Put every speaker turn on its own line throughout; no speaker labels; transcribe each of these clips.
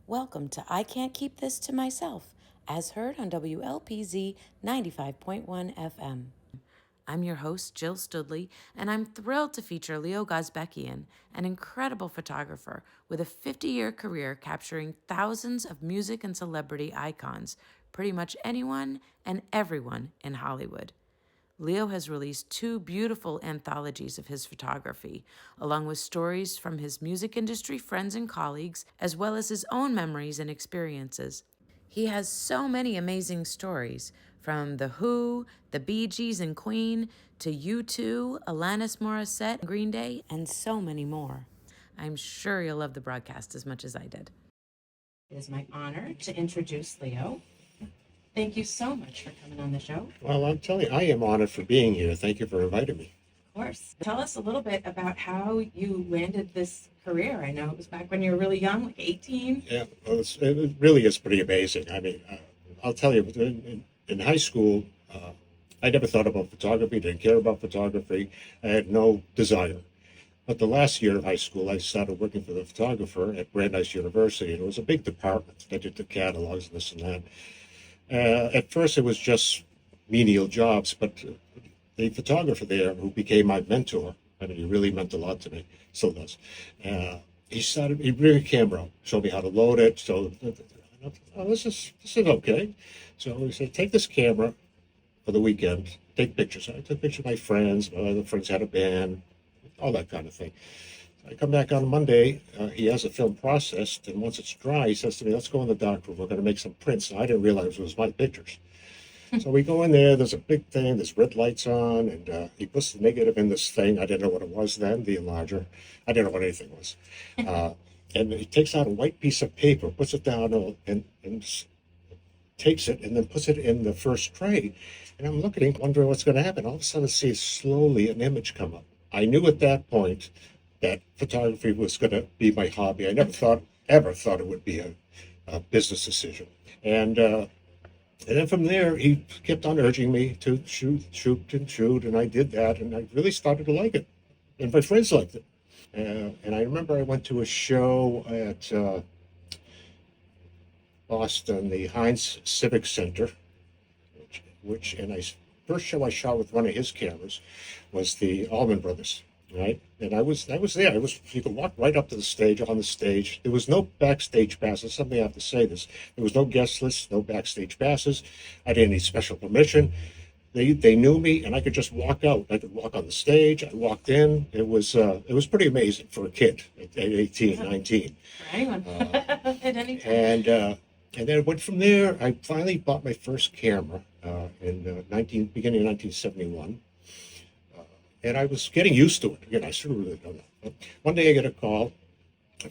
Welcome to I Can't Keep This to Myself, as heard on WLPZ 95.1 FM. I'm your host, Jill Studley, and I'm thrilled to feature Leo Gozbekian, an incredible photographer with a 50-year career capturing thousands of music and celebrity icons, pretty much anyone and everyone in Hollywood. Leo has released 2 beautiful anthologies of his photography, along with stories from his music industry friends and colleagues, as well as his own memories and experiences. He has so many amazing stories, from The Who, the BeeGees and Queen, to U2, Alanis Morissette, Green Day, and so many more. I'm sure you'll love the broadcast as much as I did. It is my honor to introduce Leo. Thank you so much for coming on the show.
Well, I'm telling you, I am honored for being here. Thank you for inviting me.
Of course. Tell us a little bit about how you landed this career. I know it was back when you were really young, like 18.
Yeah, well, it really is pretty amazing. I mean, I'll tell you, in high school, I never thought about photography, didn't care about photography. I had no desire. But the last year of high school, I started working for the photographer at Brandeis University, and it was a big department that did the catalogs and this and that. At first, it was just menial jobs, but the photographer there, who became my mentor, I mean, he really meant a lot to me, still does. He bring a camera, showed me how to load it. So, this is okay. So he said, take this camera for the weekend, take pictures. I took pictures of my friends. My other friends had a band, all that kind of thing. I come back on Monday. He has a film processed, and once it's dry, he says to me, "Let's go in the dark room. We're going to make some prints." And I didn't realize it was my pictures. So we go in there. There's a big thing. There's red lights on, and he puts the negative in this thing. I didn't know what it was then. The enlarger. I didn't know what anything was. And he takes out a white piece of paper, puts it down, and takes it, and then puts it in the first tray. And I'm looking, wondering what's going to happen. All of a sudden, I see slowly an image come up. I knew at that point that photography was going to be my hobby. I never ever thought it would be a business decision. And then from there, he kept on urging me to shoot, and I did that, and I really started to like it. And my friends liked it. And I remember I went to a show at Boston, the Heinz Civic Center, and first show I shot with one of his cameras was the Allman Brothers. Right, and I was there. You could walk right up to the stage. On the stage, there was no backstage passes. Something I have to say this: there was no guest list, no backstage passes. I didn't need special permission. They knew me, and I could just walk out. I could walk on the stage. I walked in. It was pretty amazing for a kid at 18, 19.
For anyone at any time.
And then it went from there. I finally bought my first camera in beginning of 1971. And I was getting used to it. Again, I sort of really don't know. But one day I get a call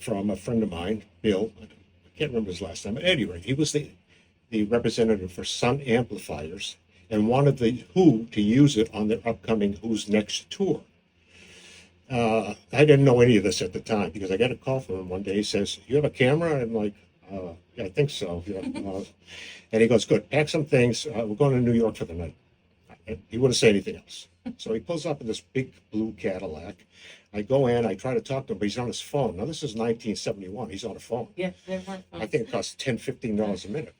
from a friend of mine, Bill. I can't remember his last name. But at any rate, he was the representative for Sun Amplifiers and wanted the Who to use it on their upcoming Who's Next tour. I didn't know any of this at the time because I got a call from him one day. He says, "You have a camera?" And I'm like, "Yeah, I think so." And he goes, "Good, pack some things. We're going to New York for the night." And he wouldn't say anything else. So he pulls up in this big blue Cadillac. I go in, I try to talk to him, but he's on his phone. Now, this is 1971. He's on a phone.
Yeah, there weren't phones.
I think it costs $10, $15 a minute.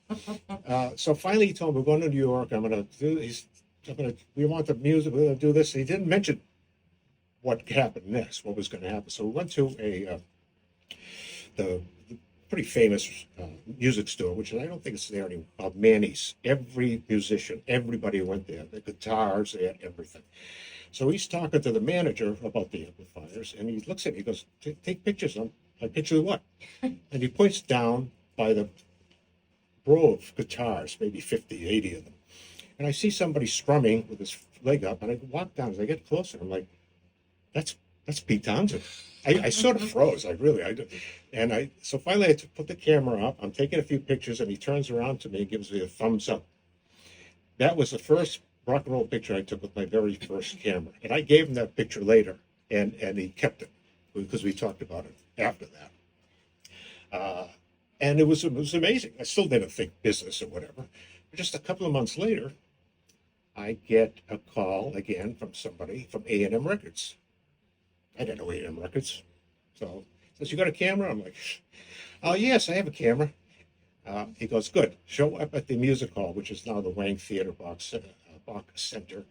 So finally he told me, "We're going to New York. We want the music. We're going to do this." He didn't mention what happened next, what was going to happen. So we went to the pretty famous music store, which I don't think it's there anymore, called Manny's. Every musician, everybody went there. The guitars, they had everything. So he's talking to the manager about the amplifiers, and he looks at me, he goes, "Take pictures." I picture what? And he points down by the row of guitars, maybe 50, 80 of them. And I see somebody strumming with his leg up, and I walk down. As I get closer, I'm like, that's Pete Townsend. I sort of froze. So finally I put the camera up. I'm taking a few pictures, and he turns around to me and gives me a thumbs up. That was the first rock and roll picture I took with my very first camera. And I gave him that picture later, and he kept it because we talked about it after that. And it was amazing. I still didn't think business or whatever. But just a couple of months later, I get a call again from somebody from A&M Records. I didn't know A&M Records. So he says, "You got a camera?" I'm like, Oh, yes, I have a camera. He goes, good. Show up at the music hall, which is now the Wang Theatre, Boch Center.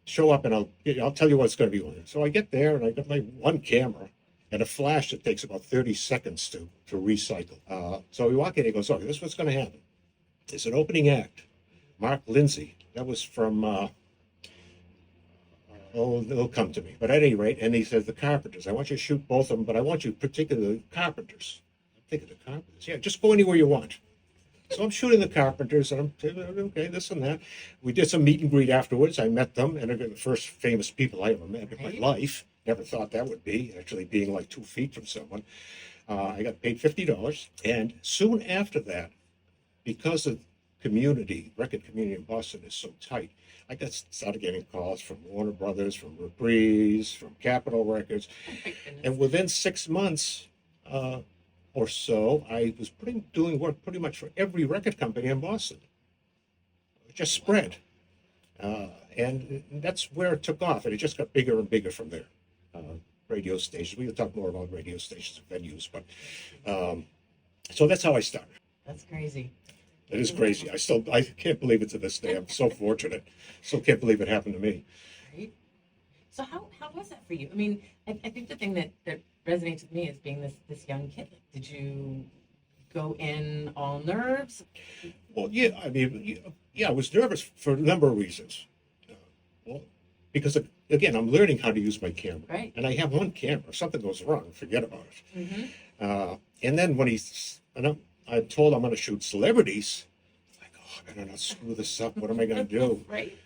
Show up and I'll tell you what's going to be on it. So I get there and I got my one camera and a flash that takes about 30 seconds to recycle. So we walk in, he goes, okay, this is what's going to happen. It's an opening act. Mark Lindsay, that was from, they'll come to me. But at any rate, and he says, the Carpenters, I want you to shoot both of them, but I want you particularly the Carpenters. I'm thinking the Carpenters. Yeah, just go anywhere you want. So I'm shooting the Carpenters, and I'm saying, okay, this and that. We did some meet and greet afterwards. I met them, and they're the first famous people I ever met in my life. Never thought that would be, actually being like 2 feet from someone. I got paid $50. And soon after that, because the record community in Boston is so tight, I started getting calls from Warner Brothers, from Reprise, from Capitol Records. And within 6 months, or so, I was doing work pretty much for every record company in Boston. It just spread. And that's where it took off, and it just got bigger and bigger from there. Radio stations, we'll talk more about radio stations and venues, but so that's how I started.
That's crazy.
It is crazy. I can't believe it to this day. I'm so fortunate. Still can't believe it happened to me.
Right. So how was that for you? I mean, I think the thing that resonates with me is being this young kid. Did you go in all nerves?
Well, yeah. I mean, yeah, I was nervous for a number of reasons. Well, because again, I'm learning how to use my camera,
right?
And I have one camera. If something goes wrong, forget about it.
Mm-hmm.
And then when I'm told I'm going to shoot celebrities, like, oh, I better not screw this up. What am I going to do?
Right.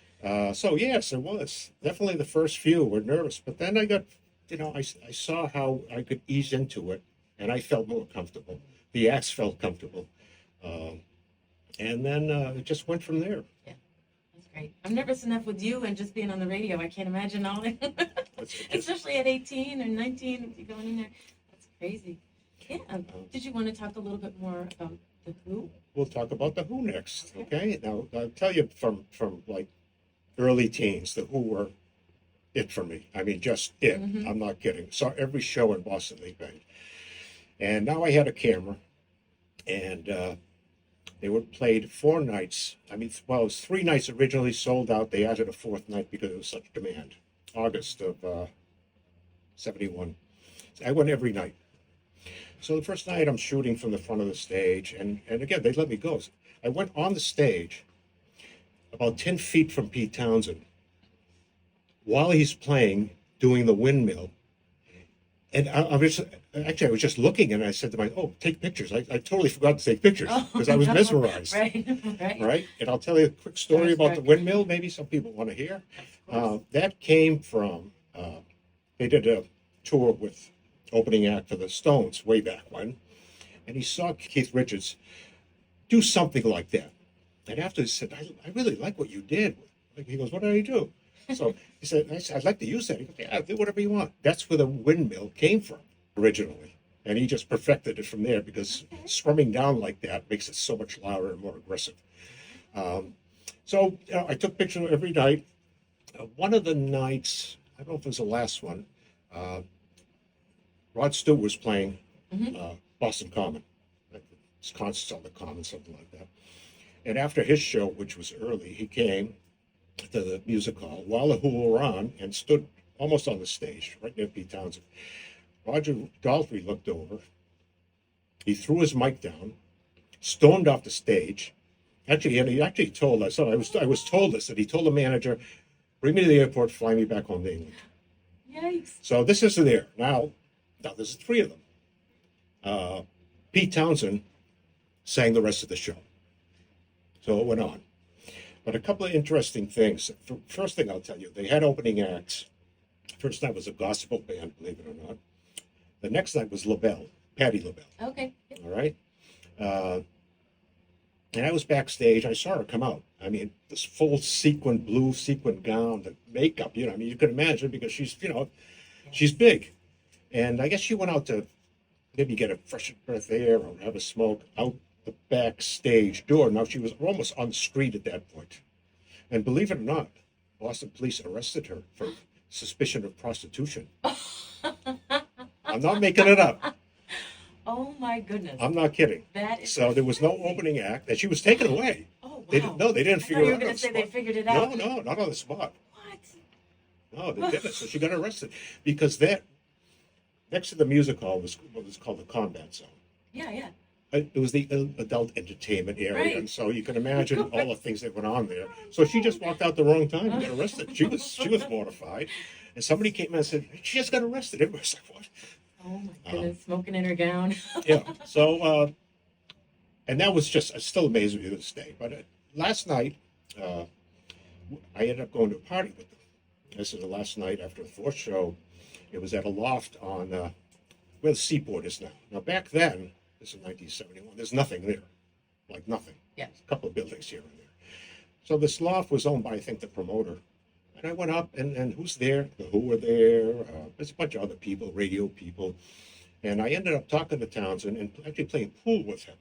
So yes, it was definitely the first few were nervous, but then I got, I saw how I could ease into it, and I felt more comfortable. The acts felt comfortable, and then it just went from there.
Yeah, that's great. I'm nervous enough with you and just being on the radio. I can't imagine all that, especially at 18 or 19, you going in there. That's crazy. Yeah. Did you want to talk a little bit more about the Who?
We'll talk about the Who next. Okay. Now I'll tell you from like early teens, the Who were it for me. I mean, just it. Mm-hmm. I'm not kidding. Saw every show in Boston they played. And now I had a camera, and they were played 4 nights. I mean, well, it was 3 nights originally sold out. They added a 4th night because there was such demand. August of 71. So I went every night. So the first night I'm shooting from the front of the stage, and again, they let me go. I went on the stage about 10 feet from Pete Townsend while he's playing, doing the windmill. And I was just looking, and I said to take pictures. I totally forgot to take pictures because I was mesmerized. Right. And I'll tell you a quick story about the windmill. Maybe some people want to hear. That came from, they did a tour with opening act for the Stones way back when, and he saw Keith Richards do something like that. And after he said, I really like what you did. He goes, what did I do? So he said, I'd like to use that. He goes, yeah, do whatever you want. That's where the windmill came from originally. And he just perfected it from there because strumming down like that makes it so much louder and more aggressive. So I took pictures every night. One of the nights, I don't know if it was the last one, Rod Stewart was playing Boston Common. His concerts on the Common, something like that. And after his show, which was early, he came to the music hall while the Who were on and stood almost on the stage, right near Pete Townsend. Roger Daltrey looked over. He threw his mic down, stormed off the stage. Actually, and he actually told us, I was told this, that he told the manager, bring me to the airport, fly me back home to England.
Yikes.
So this is there. Now there's 3 of them. Pete Townsend sang the rest of the show. So it went on. But a couple of interesting things. First thing I'll tell you, they had opening acts. First night was a gospel band, believe it or not. The next night was Patti LaBelle.
Okay.
All right. And I was backstage. I saw her come out. I mean, this full blue sequin gown, the makeup, I mean, you could imagine because she's, she's big. And I guess she went out to maybe get a fresh breath of air or have a smoke out the backstage door. Now, she was almost on the street at that point. And believe it or not, Boston police arrested her for suspicion of prostitution. I'm not making it up.
Oh my goodness.
I'm not kidding.
That is
So there was no
crazy.
opening act, and she was taken away.
Oh
They
wow.
didn't, no, they didn't
I
figure
thought you
it
were
out
going
on
to
the
say they
spot.
figured it
No,
out.
no, not on the spot.
What?
No, they didn't. So she got arrested because that next to the music hall was what was called the combat zone.
Yeah, yeah.
It was the adult entertainment area,
Right.
and so you can imagine all the things that went on there. So she just walked out the wrong time and got arrested. She was mortified, and somebody came in and said she just got arrested. Everybody was like, "What?"
Oh my goodness, smoking in her gown.
Yeah. So, and that was just it still amazes me to this day. But last night, uh, I ended up going to a party with them. This is the last night after the fourth show. It was at a loft on where the Seaport is now. Now back then, this is 1971. There's nothing there, like nothing.
Yeah.
A couple of buildings here and there. So this loft was owned by, I think, the promoter. And I went up, and who's there? The Who were there. There's a bunch of other people, radio people. And I ended up talking to Townsend and actually playing pool with him.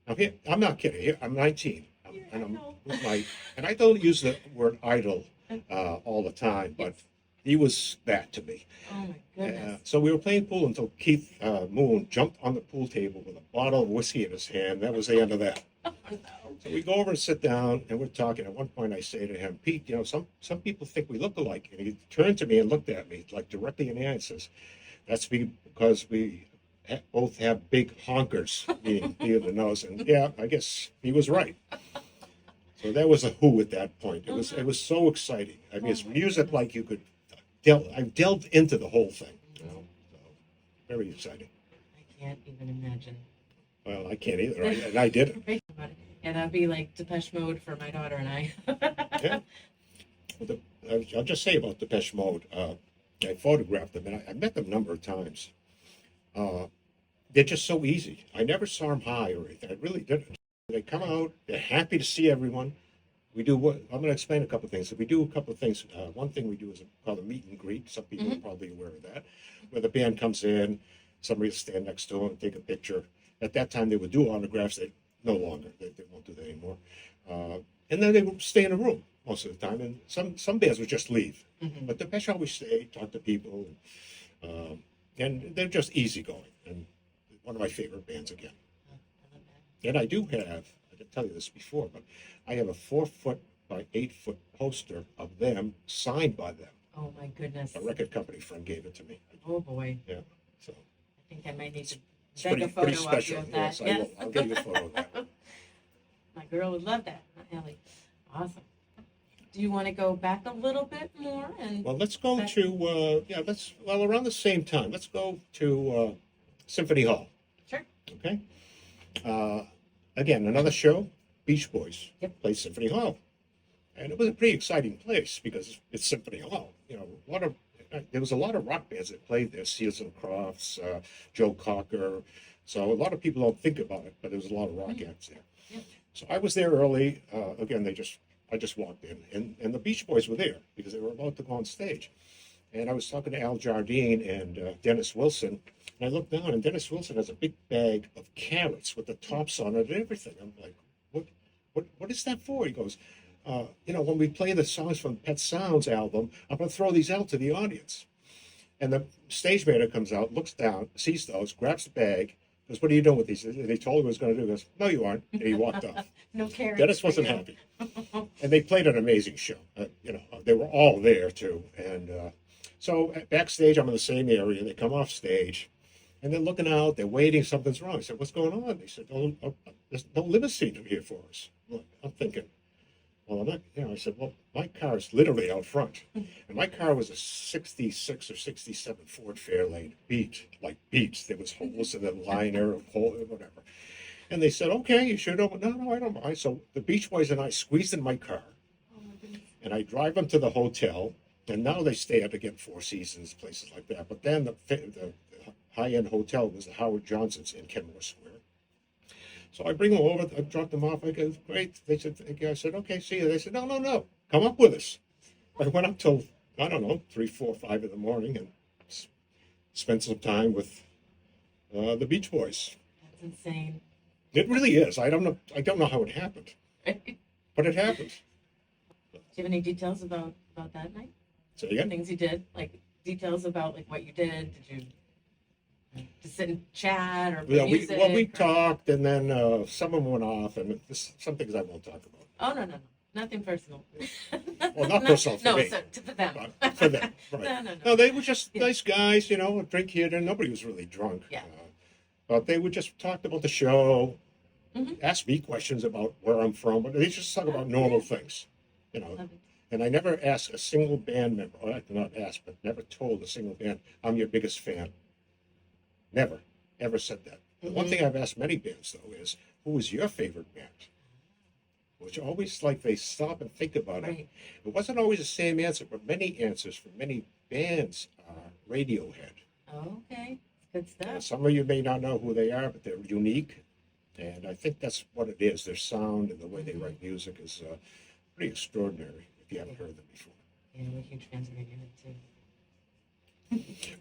Now, here, I'm not kidding. Here, I'm 19. And I'm with and I don't use the word idol all the time, but he was that to me.
Oh my goodness.
So we were playing pool until Keith Moon jumped on the pool table with a bottle of whiskey in his hand. That was the end of that.
Oh, no.
So we go over and sit down, and we're talking. At one point, I say to him, "Pete, you know, some people think we look alike." And he turned to me and looked at me, like directly in the eye, and says, "That's because we both have big honkers being near the nose." And yeah, I guess he was right. So that was a Who at that point. It was so exciting. I mean, it's music like you could I've delved into the whole thing. You know, so very exciting.
I can't even imagine.
Well, I can't either, and I did it.
Yeah, that'd be like Depeche Mode for my daughter and I.
Yeah. Well, I'll just say about Depeche Mode. I photographed them, and I met them a number of times. They're just so easy. I never saw them high or anything. I really didn't. They come out. They're happy to see everyone. We do what I'm going to explain a couple of things. We do a couple of things. One thing we do is called a meet and greet. Some people are probably aware of that, where the band comes in, somebody will stand next to them and take a picture. At that time, they would do autographs. They no longer. They won't do that anymore. And then they would stay in a room most of the time. And some bands would just leave, but the Depeche always stay, talk to people, and they're just easygoing. And one of my favorite bands again. And I do have. I didn't tell you this before, but I have a 4-foot by 8-foot poster of them signed by them.
Oh my goodness.
A record company friend gave it to me.
Oh boy.
Yeah. So
I think I might need to
it's
beg
pretty,
a photo
pretty
of you
special.
of that.
Yes, I will. I'll get you a photo of that.
My girl would love that. Ellie. Awesome. Do you want to go back a little bit more? And
Well, let's go to around the same time. Let's go to Symphony Hall.
Sure.
Okay. Again, another show. Beach Boys played Symphony Hall, and it was a pretty exciting place because it's Symphony Hall. You know, there was a lot of rock bands that played there. Seals and Crofts, Joe Cocker. So a lot of people don't think about it, but there was a lot of rock acts there.
Yeah.
So I was there early. Again, I just walked in, and the Beach Boys were there because they were about to go on stage. And I was talking to Al Jardine and Dennis Wilson, and I looked down, and Dennis Wilson has a big bag of carrots with the tops on it and everything. I'm like, what is that for? He goes, when we play the songs from Pet Sounds album, I'm going to throw these out to the audience. And the stage manager comes out, looks down, sees those, grabs the bag, goes, "What are you doing with these?" They told him what he was going to do. He goes, "No, you aren't." And he walked off.
No carrots.
Dennis wasn't happy. And they played an amazing show. They were all there too. And so at Backstage, I'm in the same area. They come off stage, and they're looking out. They're waiting. Something's wrong. I said, "What's going on?" They said, "There's no limousine here for us." I'm thinking, well, I'm not. I said, "Well, my car is literally out front, and my car was a '66 or '67 Ford Fairlane beat. There was holes in the liner, whatever." And they said, "Okay, you should open." No, I don't mind. So the Beach Boys and I squeezed in my car, and I drive them to the hotel. And now they stay at, again, Four Seasons, places like that. But then the high-end hotel was the Howard Johnson's in Kenmore Square. So I bring them over. I drop them off. I go, "Great." They said, "Thank you." I said, "Okay, see you." They said, No. Come up with us. I went up till, I don't know, 3, 4, 5 in the morning and spent some time with the Beach Boys.
That's insane.
It really is. I don't know how it happened, but it happened.
Do you have any details about that night?
Say again?
Things you did, like details about like what you did. Did you? To sit and chat or
Yeah,
play music?
we talked, and then some of them went off, and some things I won't talk about.
Oh, no, no, no. Nothing personal.
Well, not personal for me.
No, for them.
For them, right.
No.
No, they were just nice guys, drink here, and nobody was really drunk.
Yeah.
But they would just talk about the show,
Mm-hmm.
ask me questions about where I'm from, but they just talk about normal things, And I never asked a single band member, or not asked, but never told a single band, I'm your biggest fan. Never, ever said that. The one thing I've asked many bands, though, is, who is your favorite band? Which always, like, they stop and think about it. It wasn't always the same answer, but many answers from many bands are Radiohead.
Oh, okay. Good stuff.
Some of you may not know who they are, but they're unique. And I think that's what it is. Their sound and the way they write music is pretty extraordinary, if you haven't heard them before.
Yeah, we're huge fans of Radiohead, too.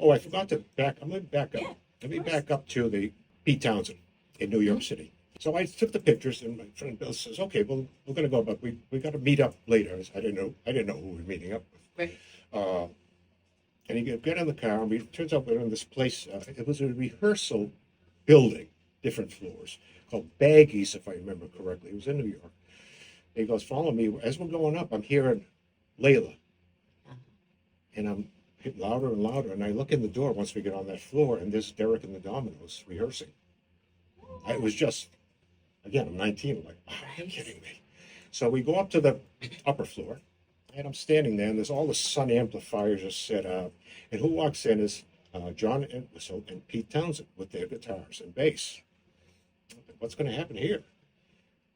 Oh, I forgot to back up.
Yeah,
Let me back up to the Pete Townsend in New York City. So I took the pictures, and my friend Bill says, "Okay, well, we're going to go, but we got to meet up later." I didn't know who we were meeting up with.
Right.
And he get in the car, and it turns out we're in this place. It was a rehearsal building, different floors, called BeeGees, if I remember correctly. It was in New York. And he goes, "Follow me." As we're going up, I'm hearing Layla, and I'm getting louder and louder. And I look in the door once we get on that floor, and there's Derek and the Dominoes rehearsing. It was just, again, I'm 19. I'm like, are you kidding me? So we go up to the upper floor, and I'm standing there, and there's all the sun amplifiers just set up. And who walks in is John Entwistle and Pete Townsend with their guitars and bass. What's going to happen here?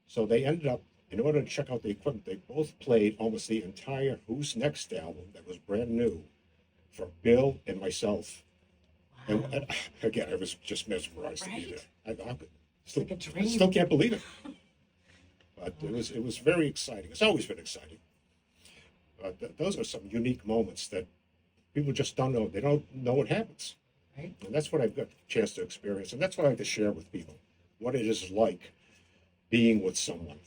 So they ended up, in order to check out the equipment, they both played almost the entire Who's Next album that was brand new for Bill and myself. Wow. And again, I was just mesmerized to be there. I still can't believe it. But it was very exciting. It's always been exciting. But those are some unique moments that people just don't know. They don't know what happens.
Right.
And that's what I've got a chance to experience. And that's what I like to share with people, what it is like being with someone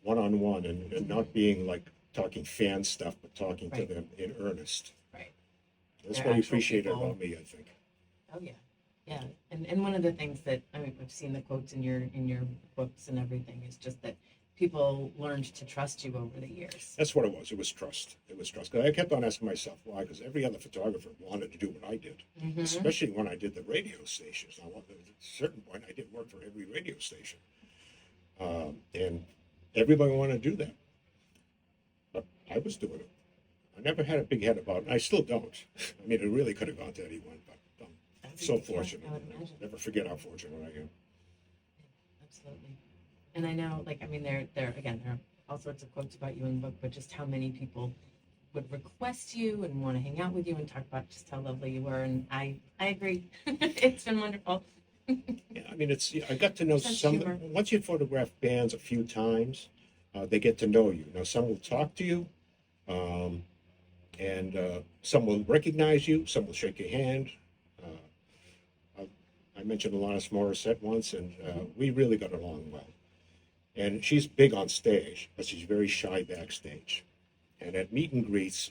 one-on-one and not being like talking fan stuff, but talking to them in earnest.
Right.
That's what I appreciate about me, I think.
Oh, yeah. Yeah. And one of the things that, I mean, I've seen the quotes in your books and everything is just that people learned to trust you over the years.
That's what it was. It was trust. It was trust. 'Cause I kept on asking myself why, because every other photographer wanted to do what I did, especially when I did the radio stations. Now, at a certain point, I did work for every radio station. And everybody wanted to do that. But I was doing it. I never had a big head about it. I still don't. I mean, it really could have gone to anyone, but I'm so fortunate. Never forget how fortunate I am.
Absolutely. And I know, like, I mean, there are all sorts of quotes about you in the book, but just how many people would request you and want to hang out with you and talk about just how lovely you were. And I agree. It's been wonderful.
Yeah, I mean, I got to know some. Once you photograph bands a few times, they get to know you. Now, some will talk to you, and some will recognize you. Some will shake your hand. I mentioned Alanis Morissette once, and we really got along well. And she's big on stage, but she's very shy backstage. And at meet and greets,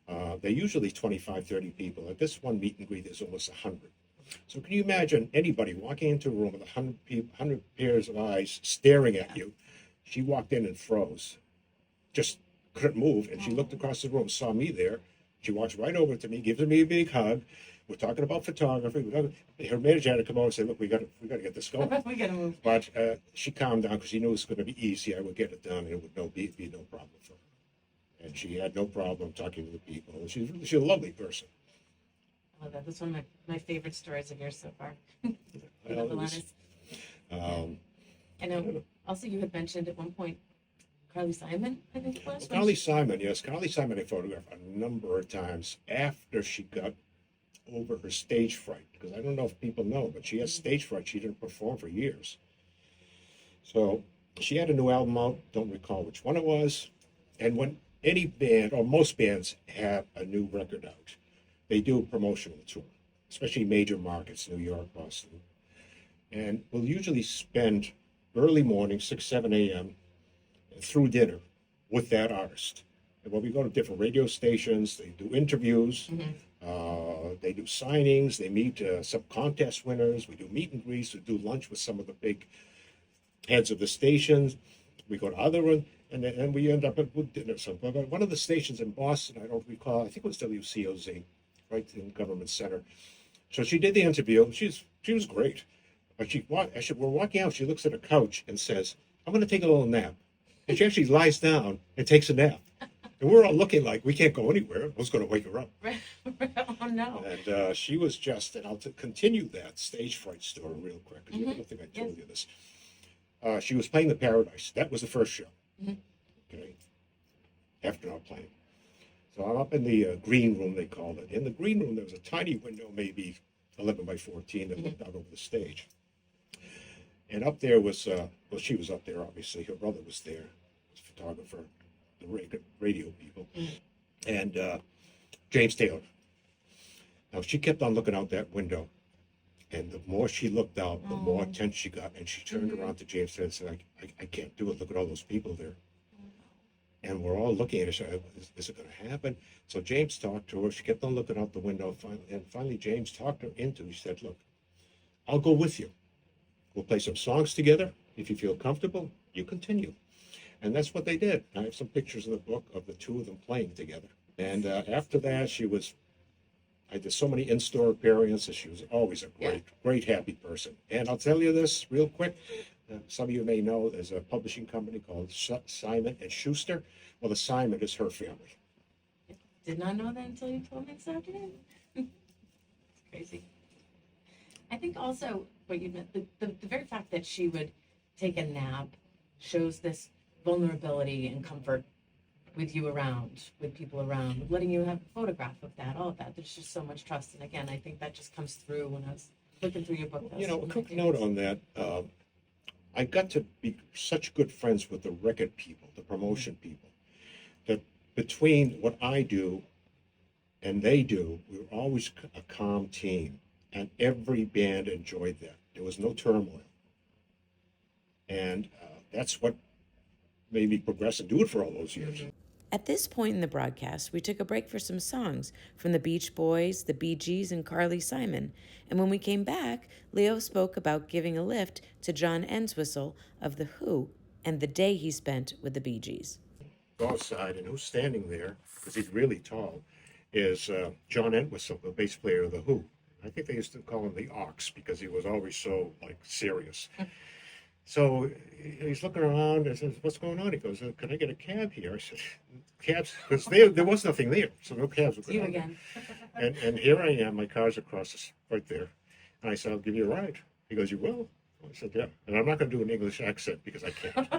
they're usually 25, 30 people. At this one meet and greet, there's almost 100. So can you imagine anybody walking into a room with 100 pairs of eyes staring at you? She walked in and froze, just couldn't move. And she looked across the room, saw me there. She walks right over to me, gives me a big hug. We're talking about photography. Her manager had to come over and say, "Look, we got to get this going."
We got to move.
But she calmed down because she knew it was going to be easy. I would get it done, and it would be no problem for her. And she had no problem talking to the people. She's a lovely person.
I love that. That's one of my favorite stories of yours so far.
Well,
Alanis. I know. Also, you had mentioned at one point Carly Simon, I think it was.
Carly Simon, yes. Carly Simon I photographed a number of times after she got over her stage fright. Because I don't know if people know, but she has stage fright. She didn't perform for years. So she had a new album out. Don't recall which one it was. And when any band, or most bands, have a new record out, they do a promotional tour, especially major markets, New York, Boston. And we'll usually spend early morning, 6, 7 a.m., through dinner with that artist. And when we go to different radio stations, they do interviews. They do signings, they meet some contest winners, we do meet and greets, we do lunch with some of the big heads of the stations. We go to other one, and we end up at dinner. So, but one of the stations in Boston, I don't recall, I think it was WCOZ, right in Government Center. So she did the interview. She was great. But as we're walking out, she looks at a couch and says, "I'm going to take a little nap." And she actually lies down and takes a nap. And we're all looking like we can't go anywhere. Who's going to wake her up?
Oh, no.
And she was just, and I'll continue that stage fright story real quick, because I don't think I told you this. She was playing the Paradise. That was the first show. Okay. After not playing. So I'm up in the green room, they called it. In the green room, there was a tiny window, maybe 11 by 14, that looked out over the stage. And up there was, well, she was up there, obviously. Her brother was there, was a photographer, the radio people, and James Taylor. Now, she kept on looking out that window. And the more she looked out, the more tense she got. And she turned around to James and said, I can't do it. Look at all those people there. And we're all looking at her, saying, is it going to happen? So James talked to her. She kept on looking out the window. And finally, James talked her into it. He said, look, I'll go with you. We'll play some songs together. If you feel comfortable, you continue. And that's what they did. I have some pictures in the book of the two of them playing together. And after that, I did so many in-store appearances. She was always a great, happy person. And I'll tell you this real quick. Some of you may know there's a publishing company called Simon & Schuster. Well, the Simon is her family.
Did not know that until you told me this afternoon. It's crazy. I think also what you meant, the very fact that she would take a nap shows this vulnerability and comfort with you around, with people around, letting you have a photograph of that, all of that. There's just so much trust. And again, I think that just comes through when I was looking through your book.
A quick note on that. I got to be such good friends with the record people, the promotion people, that between what I do and they do, we were always a calm team. And every band enjoyed that. There was no turmoil. And that's what made me progress and do it for all those years.
At this point in the broadcast, we took a break for some songs from the Beach Boys, the BeeGees, and Carly Simon. And when we came back, Leo spoke about giving a lift to John Entwistle of The Who and the day he spent with the BeeGees.
Go outside, and who's standing there, because he's really tall, is John Entwistle, the bass player of The Who. I think they used to call him the Ox because he was always so, serious. So he's looking around and says, "What's going on?" He goes, "Can I get a cab here?" I said, "Cabs?" Because there was nothing there, so no cabs were going on.
Again.
And here I am, my car's across right there. And I said, "I'll give you a ride." He goes, "You will?" I said, "Yeah." And I'm not going to do an English accent because I can't.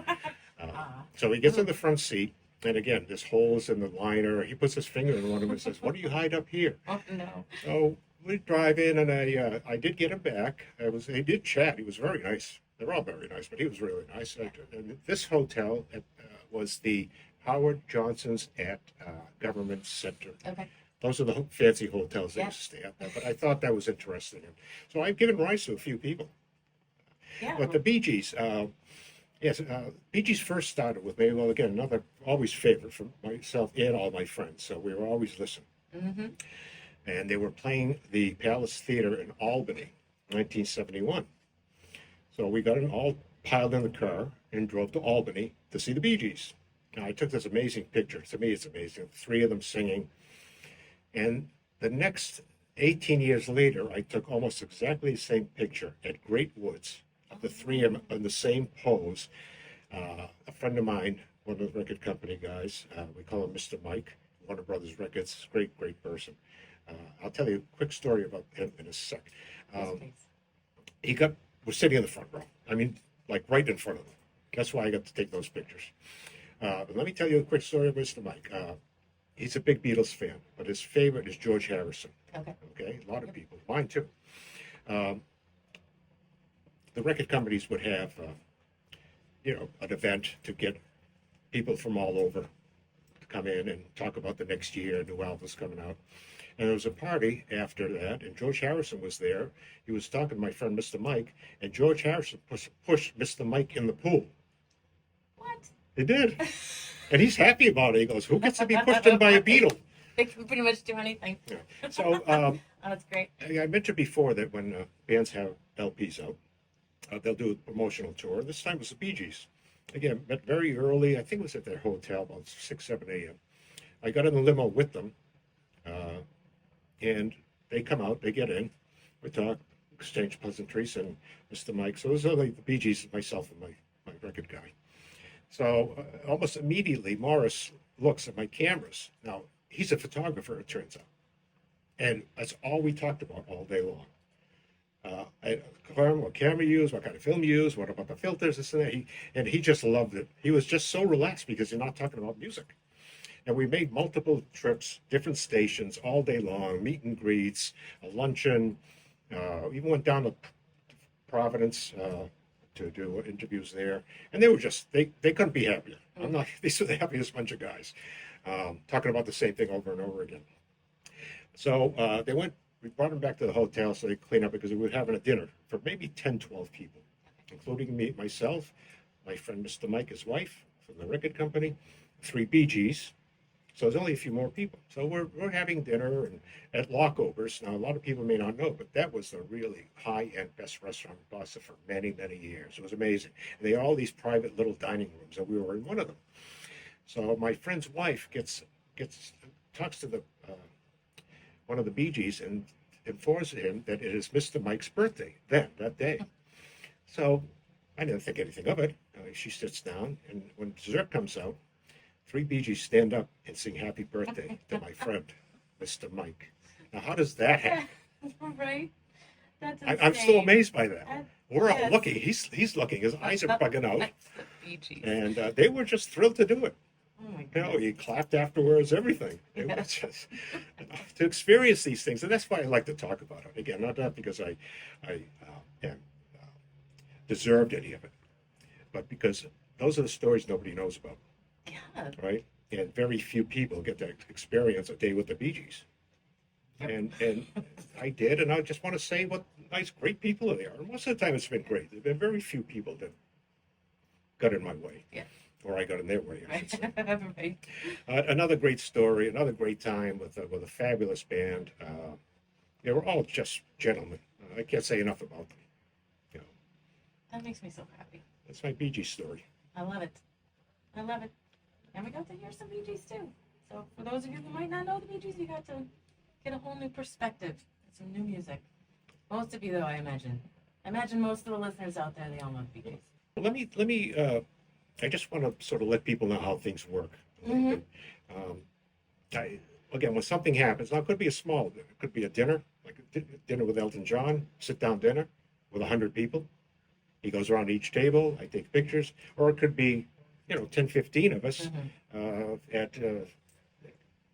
So he gets in the front seat, and again, there's holes in the liner. He puts his finger in one of them and says, "What do you hide up here?"
Oh, no.
So we drive in, and I did get him back. They did chat. He was very nice. They're all very nice, but he was really nice. And this hotel was the Howard Johnson's at Government Center.
Okay.
Those are the fancy hotels they used to stay at there. But I thought that was interesting. So I've given rise to a few people.
Yeah.
But the BeeGees, BeeGees first started with me. Well, again, another always favorite for myself and all my friends. So we were always listening. Mm-hmm. And they were playing the Palace Theater in Albany, 1971. So we got all piled in the car and drove to Albany to see the BeeGees. Now, I took this amazing picture. To me, it's amazing. Three of them singing. And the next 18 years later, I took almost exactly the same picture at Great Woods of the three of them in the same pose. A friend of mine, one of the record company guys, we call him Mr. Mike, Warner Brothers Records, great person. I'll tell you a quick story about him in a sec. We're sitting in the front row. I mean, right in front of them. That's why I got to take those pictures. But let me tell you a quick story of Mr. Mike. He's a big Beatles fan, but his favorite is George Harrison. Okay, a lot of people. Mine too. The record companies would have, an event to get people from all over to come in and talk about the next year, new albums coming out. And there was a party after that, and George Harrison was there. He was talking to my friend, Mr. Mike, and George Harrison pushed Mr. Mike in the pool.
What?
He did. And he's happy about it. He goes, "Who gets to be pushed in by a Beatle?"
They can pretty much do anything.
Yeah. So
Oh, that's great.
I mentioned before that when bands have LPs out, they'll do a promotional tour. This time it was the BeeGees. Again, met very early. I think it was at their hotel about 6, 7 a.m. I got in the limo with them, uh, and they come out, they get in, we talk, exchange pleasantries, and Mr. Mike. So it was only the BeeGees, myself, and my record guy. So almost immediately, Morris looks at my cameras. Now, he's a photographer, it turns out. And that's all we talked about all day long. What camera you use, what kind of film you use, what about the filters, this and that. He just loved it. He was just so relaxed because you're not talking about music. And we made multiple trips, different stations all day long, meet and greets, a luncheon. Even went down to Providence to do interviews there. And they were just, they couldn't be happier. I'm not, these are the happiest bunch of guys, talking about the same thing over and over again. So we brought them back to the hotel so they clean up because we were having a dinner for maybe 10, 12 people, including me, myself, my friend Mr. Mike, his wife from the record company, 3 BeeGees. So there's only a few more people. So we're having dinner and at Lockover's. Now, a lot of people may not know, but that was the really high-end best restaurant in Boston for many, many years. It was amazing. And they had all these private little dining rooms, and we were in one of them. So my friend's wife talks to the one of the BeeGees and informs him that it is Mr. Mike's birthday that day. So I didn't think anything of it. She sits down, and when dessert comes out, 3 BeeGees stand up and sing happy birthday to my friend, Mr. Mike. Now, how does that happen?
Right? That's
I'm still amazed by that. We're all
yes.
looking. He's looking. His eyes are bugging out.
That's the BeeGees.
And they were just thrilled to do it.
Oh my
You know, he clapped afterwards, everything. It was just to experience these things. And that's why I like to talk about it. Again, not because I deserved any of it, but because those are the stories nobody knows about.
Yeah.
Right? And very few people get to experience a day with the BeeGees. And I did, and I just want to say what nice, great people they are. And most of the time it's been great. There have been very few people that got in my way.
Yeah.
Or I got in their way, I should say.
Right.
Another great story, another great time with a fabulous band. They were all just gentlemen. I can't say enough about them. You know,
That makes me so happy.
that's my BeeGees story.
I love it. I love it. And we got to hear some BeeGees too. So for those of you who might not know the BeeGees, you got to get a whole new perspective, some new music. Most of you, though, I imagine. I imagine most of the listeners out there, they all know the BeeGees.
Let me. I just want to sort of let people know how things work.
Mm-hmm.
Again, when something happens, now it could be a small, it could be a dinner, like a dinner with Elton John, sit-down dinner with 100 people. He goes around each table, I take pictures, or it could be, 10, 15 of us at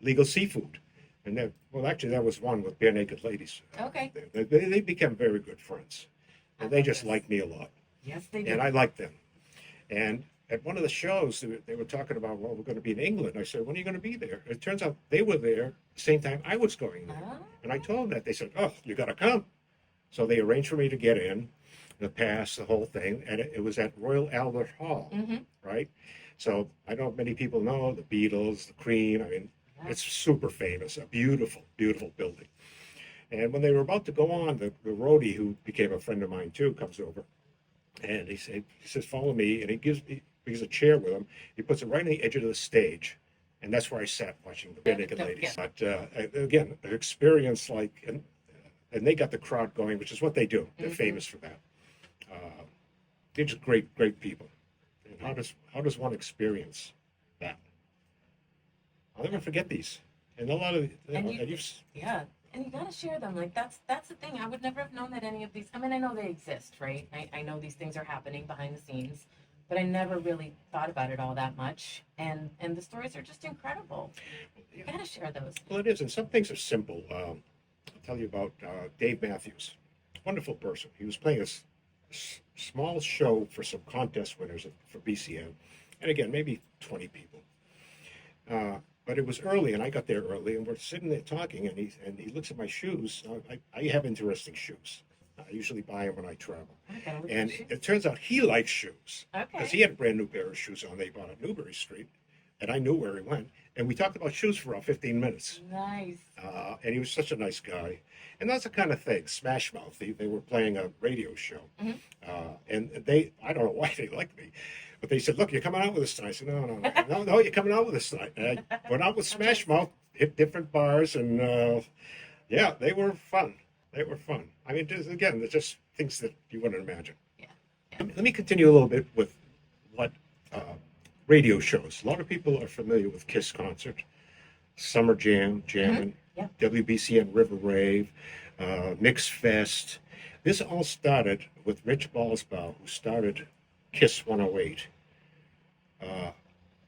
Legal Seafood. And actually, that was one with Bare Naked Ladies.
Okay.
They became very good friends. And they just liked me a lot.
Yes, they do.
And I liked them. And at one of the shows, they were talking about, well, we're going to be in England. I said, when are you going to be there? It turns out they were there at the same time I was going there.
Oh.
And I told them that. They said, oh, you got to come. So they arranged for me to get in, the pass, the whole thing. And it was at Royal Albert Hall, right? So I know many people know the Beatles, the Cream. I mean, it's super famous, a beautiful, beautiful building. And when they were about to go on, the roadie, who became a friend of mine too, comes over. And he says, follow me. And he brings a chair with him. He puts it right on the edge of the stage. And that's where I sat watching the Bare Naked Ladies. But again, an experience like, and they got the crowd going, which is what they do. They're famous for that. They're just great, great people. And how does one experience that? I'll never forget these. And a lot of,
yeah. And you gotta share them. Like that's the thing. I would never have known that any of these. I mean, I know they exist, right? I know these things are happening behind the scenes, but I never really thought about it all that much. And the stories are just incredible. You gotta share those.
Well, it is, and some things are simple. I'll tell you about Dave Matthews, wonderful person. He was playing a small show for some contest winners for BCN, and again, maybe 20 people. But it was early, and I got there early, and we're sitting there talking, and he looks at my shoes. I have interesting shoes. I usually buy them when I travel. And it turns out he likes shoes.
Okay.
Because he had a brand new pair of shoes on. They bought on Newbury Street, and I knew where he went. And we talked about shoes for about 15 minutes.
Nice.
And he was such a nice guy. And that's the kind of thing, Smash Mouth, they were playing a radio show. And I don't know why they liked me, but they said, look, you're coming out with us tonight. I said, no, you're coming out with us tonight. And I went out with Smash Mouth, hit different bars, and yeah, they were fun. They were fun. I mean, again, they're just things that you wouldn't imagine.
Yeah.
Let me continue a little bit with what radio shows. A lot of people are familiar with Kiss Concert, Summer Jam, Jammin',
Yeah.
WBCN River Rave, Mix Fest. This all started with Rich Balsbaugh, who started Kiss 108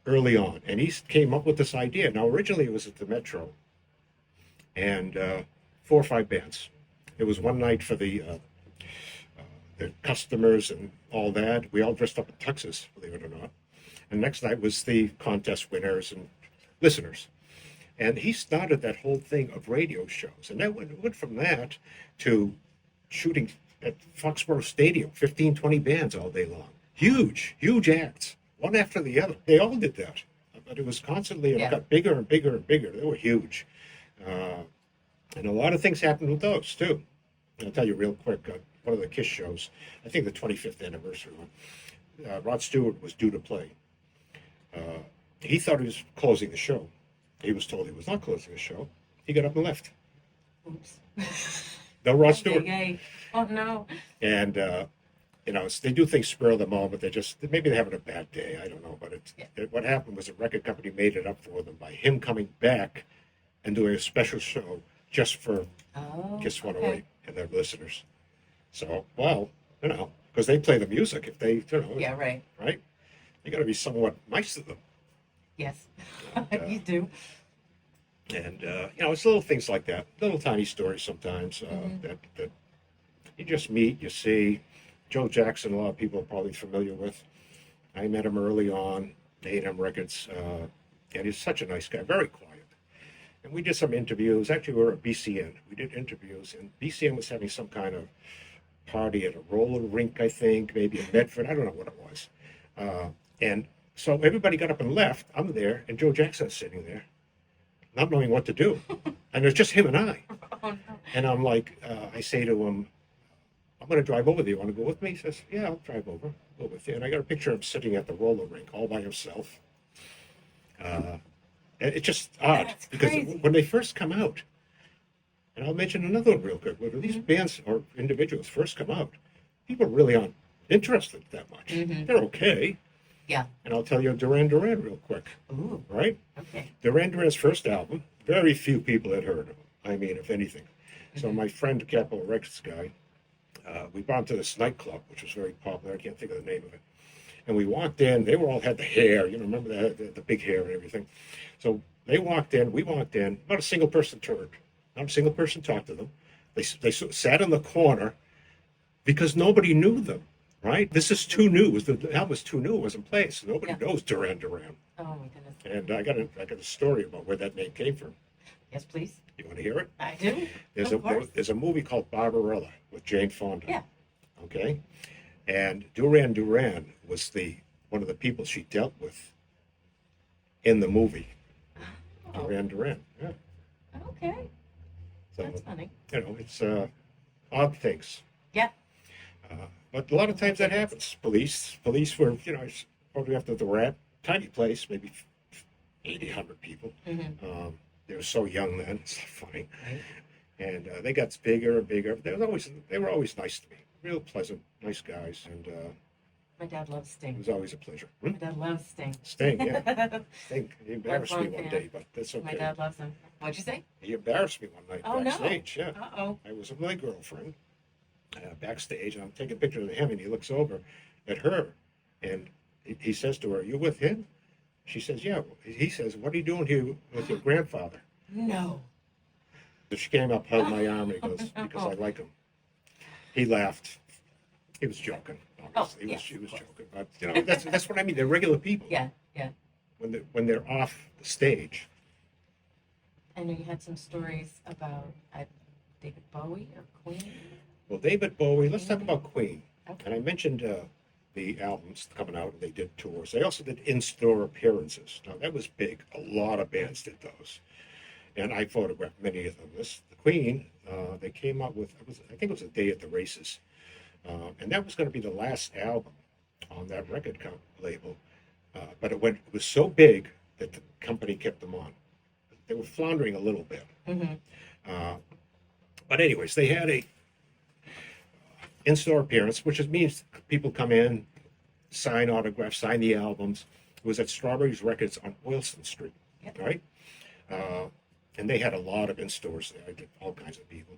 early on. And he came up with this idea. Now, originally it was at the Metro, and 4 or 5 bands. It was one night for the customers and all that. We all dressed up in tuxes, believe it or not. And next night was the contest winners and listeners. And he started that whole thing of radio shows. And that went from that to shooting at Foxborough Stadium, 15, 20 bands all day long. Huge, huge acts, one after the other. They all did that. But it was constantly, and it got bigger and bigger and bigger. They were huge. And a lot of things happened with those, too. I'll tell you real quick, one of the Kiss shows, I think the 25th anniversary one, Rod Stewart was due to play. He thought he was closing the show. He was told he was not closing the show. He got up and left.
Oops.
No Rod Stewart.
Oh, no.
And, they do things spur of the moment. Maybe they're having a bad day. I don't know. But what happened was the record company made it up for them by him coming back and doing a special show just for Kiss 108 and their listeners. So, well, because they play the music. If they,
Yeah, right.
Right? You got to be somewhat nice to them.
Yes,
And,
you do.
And, it's little things like that, little tiny stories sometimes that you just meet, you see. Joe Jackson, a lot of people are probably familiar with. I met him early on, A&M Records, and he's such a nice guy, very quiet. And we did some interviews. Actually, we were at BCN. We did interviews, and BCN was having some kind of party at a roller rink, I think, maybe in Medford. I don't know what it was. And so everybody got up and left. I'm there, and Joe Jackson's sitting there, not knowing what to do. And it's just him and I.
Oh, no.
And I'm like, I say to him, I'm going to drive over there. You want to go with me? He says, yeah, I'll drive over. Go with you. And I got a picture of him sitting at the roller rink all by himself. And it's just odd.
That's
because
crazy.
when they first come out, and I'll mention another one real quick, when these bands or individuals first come out, people really aren't interested that much. They're okay.
Yeah.
And I'll tell you Duran Duran real quick.
Ooh.
Right?
Okay.
Duran Duran's first album, very few people had heard of him. I mean, if anything. So my friend, Capital Records guy, we brought him to this nightclub, which was very popular. I can't think of the name of it. And we walked in. They were all had the hair. Remember the big hair and everything. So they walked in. We walked in. Not a single person turned. Not a single person talked to them. They sat in the corner because nobody knew them. Right? This is too new. The album was too new. It wasn't played. So nobody knows Duran Duran.
Oh, my goodness.
And I got a story about where that name came from.
Yes, please.
You want to hear it?
I do.
There's a movie called Barbarella with Jane Fonda.
Yeah.
Okay. And Duran Duran was one of the people she dealt with in the movie.
Oh.
Duran Duran. Yeah.
Okay.
So
That's funny.
it's odd things.
Yeah.
But a lot of times that happens. Police were, probably after the rat, tiny place, maybe 80, 100 people. They were so young then. It's funny.
Right.
And they got bigger and bigger. They were always nice to me. Real pleasant, nice guys. And
My dad loves
it
Sting.
was always a pleasure.
My dad loves Sting.
Sting, yeah. Sting. He embarrassed me
Lifelong
one
fan.
day, but that's okay.
My dad loves him. What'd you say?
He embarrassed me one night
Oh, no.
backstage. Yeah.
Uh-oh.
I was with my girlfriend backstage, and I'm taking pictures of him, and he looks over at her, and he says to her, "You with him?" She says, "Yeah." He says, "What are you doing here with your grandfather?"
No.
So she came up, hugged my arm, and he goes, "Because I like him." He laughed. He was joking, obviously. He was joking. But, that's what I mean. They're regular people.
Yeah.
When they're off the stage.
I know you had some stories about David Bowie or Queen.
Well, David Bowie, let's talk about Queen.
Okay.
And I mentioned the albums coming out, and they did tours. They also did in-store appearances. Now that was big. A lot of bands did those, and I photographed many of them. The Queen, they came out with, I think it was A Day at the Races, and that was going to be the last album on that record label. But it was so big that the company kept them on. They were floundering a little bit. But anyways, they had a in-store appearance, which means people come in, sign autographs, sign the albums. It was at Strawberries Records on Boylston Street, right? And they had a lot of in-stores there. I did all kinds of people.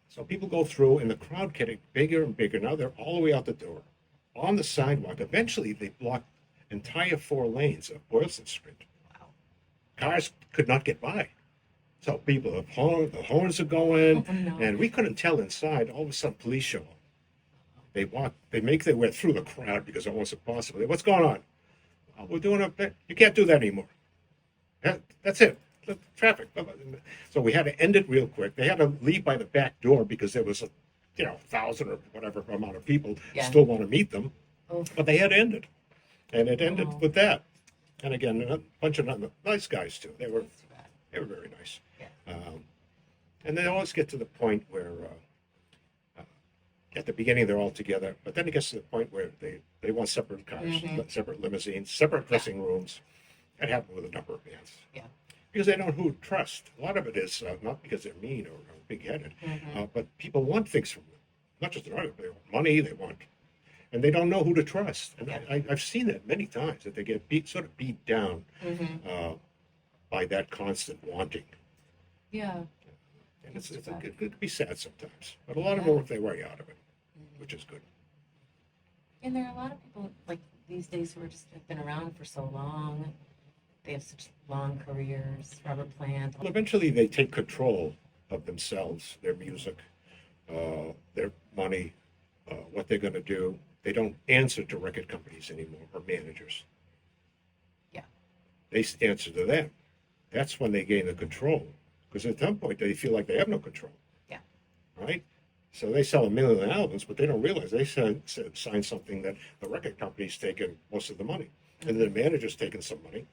So people go through, and the crowd getting bigger and bigger. Now they're all the way out the door, on the sidewalk. Eventually, they blocked entire 4 lanes of Boylston Street.
Wow.
Cars could not get by. So people, the horns are going, and we couldn't tell inside. All of a sudden, police show up. They make their way through the crowd because it wasn't possible. What's going on? Oh, we're doing you can't do that anymore. That's it. Traffic. So we had to end it real quick. They had to leave by the back door because there was 1,000 or whatever amount of people still want to meet them. But they had to end it. And it ended with that. And again, a bunch of nice guys too. They were very nice. And they always get to the point where at the beginning they're all together, but then it gets to the point where they want separate cars, separate limousines, separate dressing rooms. That happened with a number of bands. Because they don't know who to trust. A lot of it is not because they're mean or big-headed, but people want things from them. Not just they want money, and they don't know who to trust. And I've seen that many times, that they get sort of beat down by that constant wanting.
Yeah.
And it could be sad sometimes, but a lot of them work their way out of it, which is good.
And there are a lot of people like these days who have been around for so long. They have such long careers. Robert Plant.
Well, eventually they take control of themselves, their music, their money, what they're going to do. They don't answer to record companies anymore or managers.
Yeah.
They answer to them. That's when they gain the control. Because at some point they feel like they have no control.
Yeah.
Right? So they sell 1 million albums, but they don't realize they sign something that the record company's taking most of the money. And the manager's taking some money.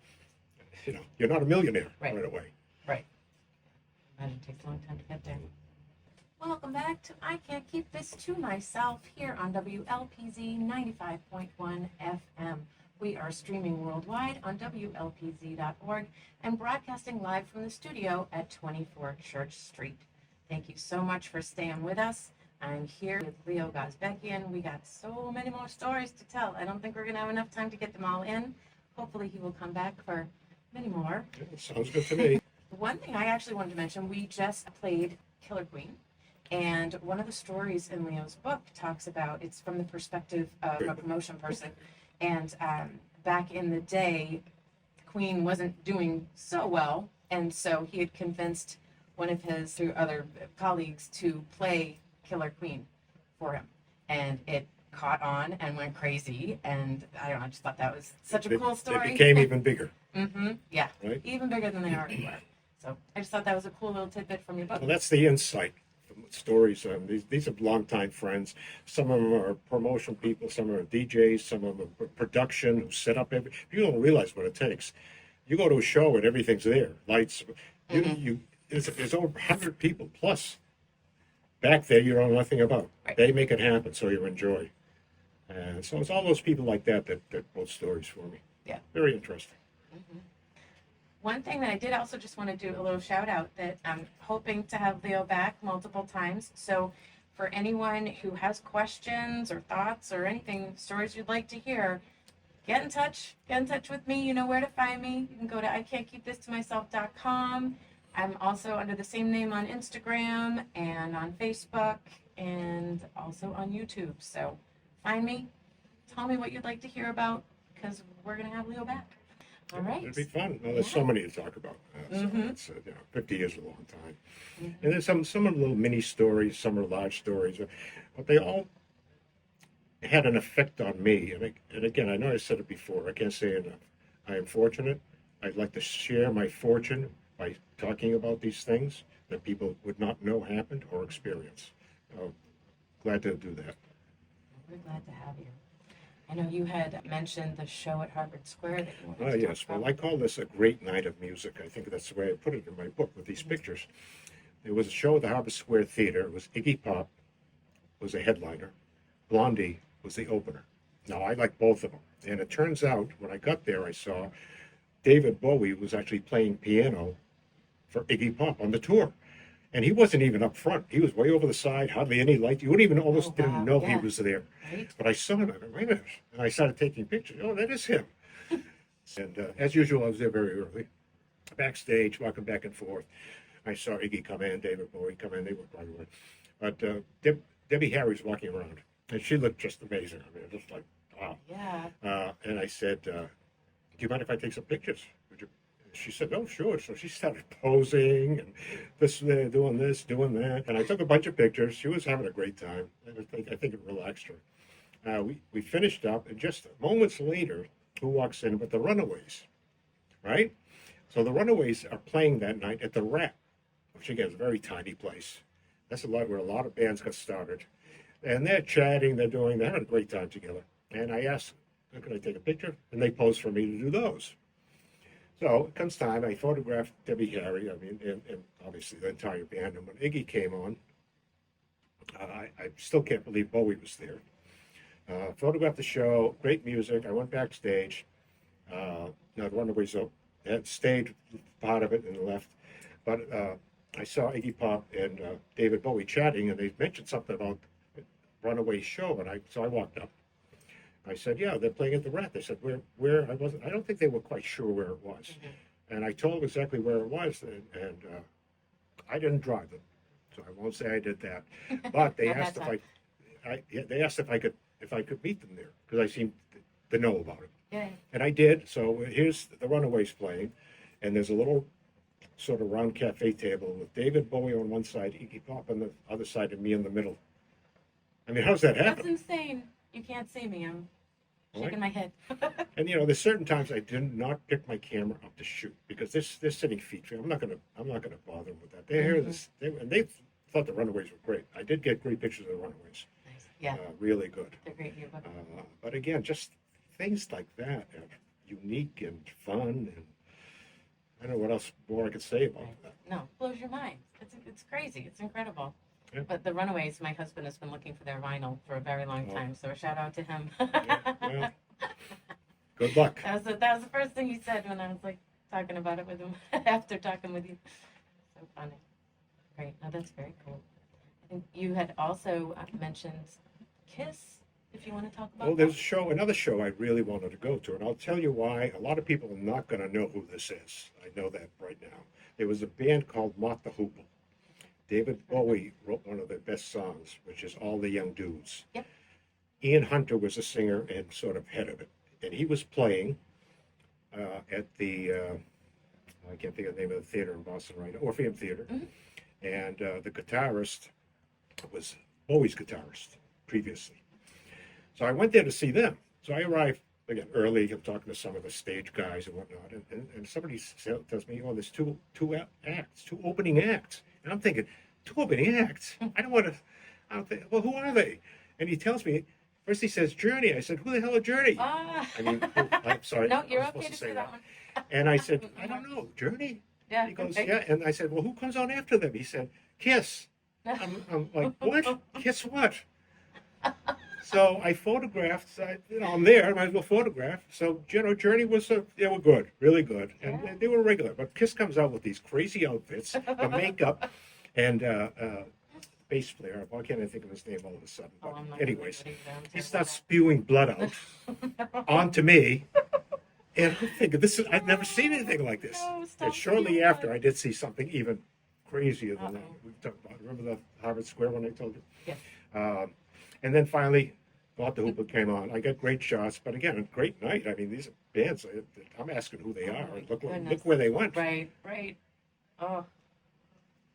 You're not a millionaire right away.
Right. And it takes a long time to get there. Welcome back to I Can't Keep This to Myself here on WLPZ 95.1 FM. We are streaming worldwide on WLPZ.org and broadcasting live from the studio at 24 Church Street. Thank you so much for staying with us. I'm here with Leo Gozbekian. We got so many more stories to tell. I don't think we're going to have enough time to get them all in. Hopefully he will come back for many more.
Yeah, sounds good to me.
One thing I actually wanted to mention, we just played Killer Queen. And one of the stories in Leo's book talks about, it's from the perspective of a promotion person. And back in the day, Queen wasn't doing so well. And so he had convinced one of his through other colleagues to play Killer Queen for him. And it caught on and went crazy. And I don't know, I just thought that was such a cool story.
It became even bigger.
Yeah.
Right?
Even bigger than they already were. So I just thought that was a cool little tidbit from your book.
Well, that's the insight from stories. These are longtime friends. Some of them are promotion people, some are DJs, some of them are production who set up everything. You don't realize what it takes. You go to a show and everything's there. Lights. There's over 100 people plus. Back there, you know nothing about.
Right.
They make it happen, so you enjoy. And so it's all those people like that wrote stories for me.
Yeah.
Very interesting.
One thing that I did also just want to do a little shout out that I'm hoping to have Leo back multiple times. So for anyone who has questions or thoughts or anything, stories you'd like to hear, get in touch with me. You know where to find me. You can go to ican'tkeepthisttomyself.com. I'm also under the same name on Instagram and on Facebook and also on YouTube. So find me, tell me what you'd like to hear about, because we're going to have Leo back. All right.
It'd be fun. Well, there's so many to talk about. So it's, 50 years is a long time. And there's some are little mini stories, some are large stories, but they all had an effect on me. And again, I know I said it before. I can't say it enough. I am fortunate. I'd like to share my fortune by talking about these things that people would not know happened or experience. Glad to do that.
We're glad to have you. I know you had mentioned the show at Harvard Square that you wanted
Oh,
to
yes.
talk
Well,
about.
I call this a great night of music. I think that's the way I put it in my book with these pictures. There was a show at the Harvard Square Theater. It was Iggy Pop was a headliner. Blondie was the opener. Now, I like both of them. And it turns out, when I got there, I saw David Bowie was actually playing piano for Iggy Pop on the tour. And he wasn't even up front. He was way over the side, hardly any light. You wouldn't even almost
Oh,
didn't
wow.
know he
Yeah.
was there.
Right?
But I saw him. I went, wait a minute. And I started taking pictures. Oh, that is him. And as usual, I was there very early. Backstage, walking back and forth. I saw Iggy come in, David Bowie come in. They were probably right. But Debbie Harry's walking around, and she looked just amazing. I mean, just like, wow.
Yeah.
And I said, do you mind if I take some pictures? Would you? She said, oh, sure. So she started posing and doing this, doing that. And I took a bunch of pictures. She was having a great time. And I think it relaxed her. We finished up, and just moments later, who walks in but the Runaways, right? So the Runaways are playing that night at the Rat, which again is a very tiny place. That's a lot where a lot of bands got started. And they're chatting, they're having a great time together. And I asked, could I take a picture? And they posed for me to do those. So it comes time, I photographed Debbie Harry, and obviously the entire band. And when Iggy came on, I still can't believe Bowie was there. Photographed the show, great music. I went backstage. Now the Runaways had stayed part of it and left. But I saw Iggy Pop and David Bowie chatting, and they mentioned something about Runaway show, and so I walked up. I said, "Yeah, they're playing at the Rat." They said, "Where?" I don't think they were quite sure where it was, and I told them exactly where it was, and I didn't drive them, so I won't say I did that. But they
Not
asked
that
they asked if I could meet them there because I seemed to know about it,
Yeah.
and I did. So here's the Runaways playing, and there's a little sort of round cafe table with David Bowie on one side, Iggy Pop on the other side, and me in the middle. I mean, how's that
That's
happen?
insane. You can't see me. I'm shaking my head.
And there's certain times I did not pick my camera up to shoot because they're sitting featuring. I'm not gonna bother them with that. They hear this, and they thought the Runaways were great. I did get great pictures of the Runaways.
Nice. Yeah.
Really good.
They're great in your book.
But again, just things like that are unique and fun, and I don't know what else more I could say about that.
No, blows your mind. It's crazy. It's incredible.
Yeah.
But the Runaways, my husband has been looking for their vinyl for a very long time, so a shout out to him.
Well, good luck.
That was the first thing he said when I was like talking about it with him after talking with you. So funny. Great. No, that's very cool. I think you had also mentioned Kiss, if you want to talk about
Well,
that.
there's another show I really wanted to go to, and I'll tell you why. A lot of people are not going to know who this is. I know that right now. There was a band called Mott the Hoople. David Bowie wrote one of their best songs, which is All the Young Dudes.
Yep.
Ian Hunter was a singer and sort of head of it. And he was playing at the, I can't think of the name of the theater in Boston right now, Orpheum Theater. And the guitarist was Bowie's guitarist previously. So I went there to see them. So I arrived, again, early. I'm talking to some of the stage guys and whatnot. And somebody tells me, oh, there's two opening acts. And I'm thinking, two opening acts? I don't think, well, who are they? And he tells me, first he says Journey. I said, who the hell are Journey? I'm sorry.
No, you're
I was supposed
okay to say that one.
And I said, I don't know, Journey?
Yeah.
He goes,
okay.
yeah. And I said, well, who comes on after them? He said, Kiss. I'm like, what? Kiss what? So I photographed, I'm there, I might as well photograph. So, Journey they were good, really good. And
Yeah.
they were regular. But Kiss comes out with these crazy outfits, the makeup, and bass player. Why can't I think of his name all of a sudden?
Oh,
But
I'm not
anyways,
gonna put it down.
he starts spewing blood out onto me. And I'm thinking, I've never seen anything like this.
No, stop
And shortly
spewing
after,
blood.
I did see something even crazier than that.
Uh-oh.
We talked about, remember the Harvard Square one I told you?
Yes.
And then finally, Boch the Hoople came on. I got great shots, but again, a great night. I mean, these are bands. I'm asking who they
Oh
are.
my
Look
goodness.
where they went.
Right. Oh,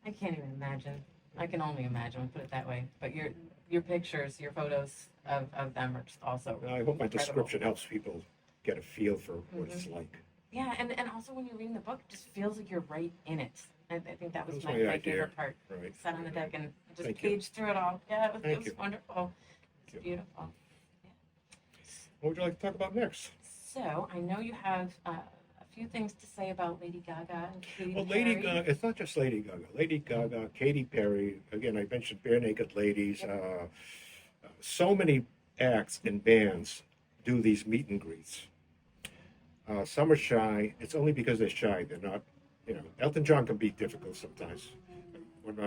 I can't even imagine. I can only imagine, put it that way. But your pictures, your photos of them are just also
I hope my
incredible.
description helps people get a feel for what it's like.
Yeah, and also when you're reading the book, it just feels like you're right in it. I think that was
That was
my
my idea.
favorite part.
Right.
Sat on the deck and just
Thank you.
paged through it all. Yeah, it was
Thank you.
wonderful. It's
Thank you.
beautiful.
What would you like to talk about next?
So I know you have a few things to say about Lady Gaga and Katy
Well,
Perry.
Lady Gaga, it's not just Lady Gaga. Lady Gaga, Katy Perry, again, I mentioned Bare Naked Ladies. So many acts and bands do these meet and greets. Some are shy. It's only because they're shy. They're not, Elton John can be difficult sometimes. When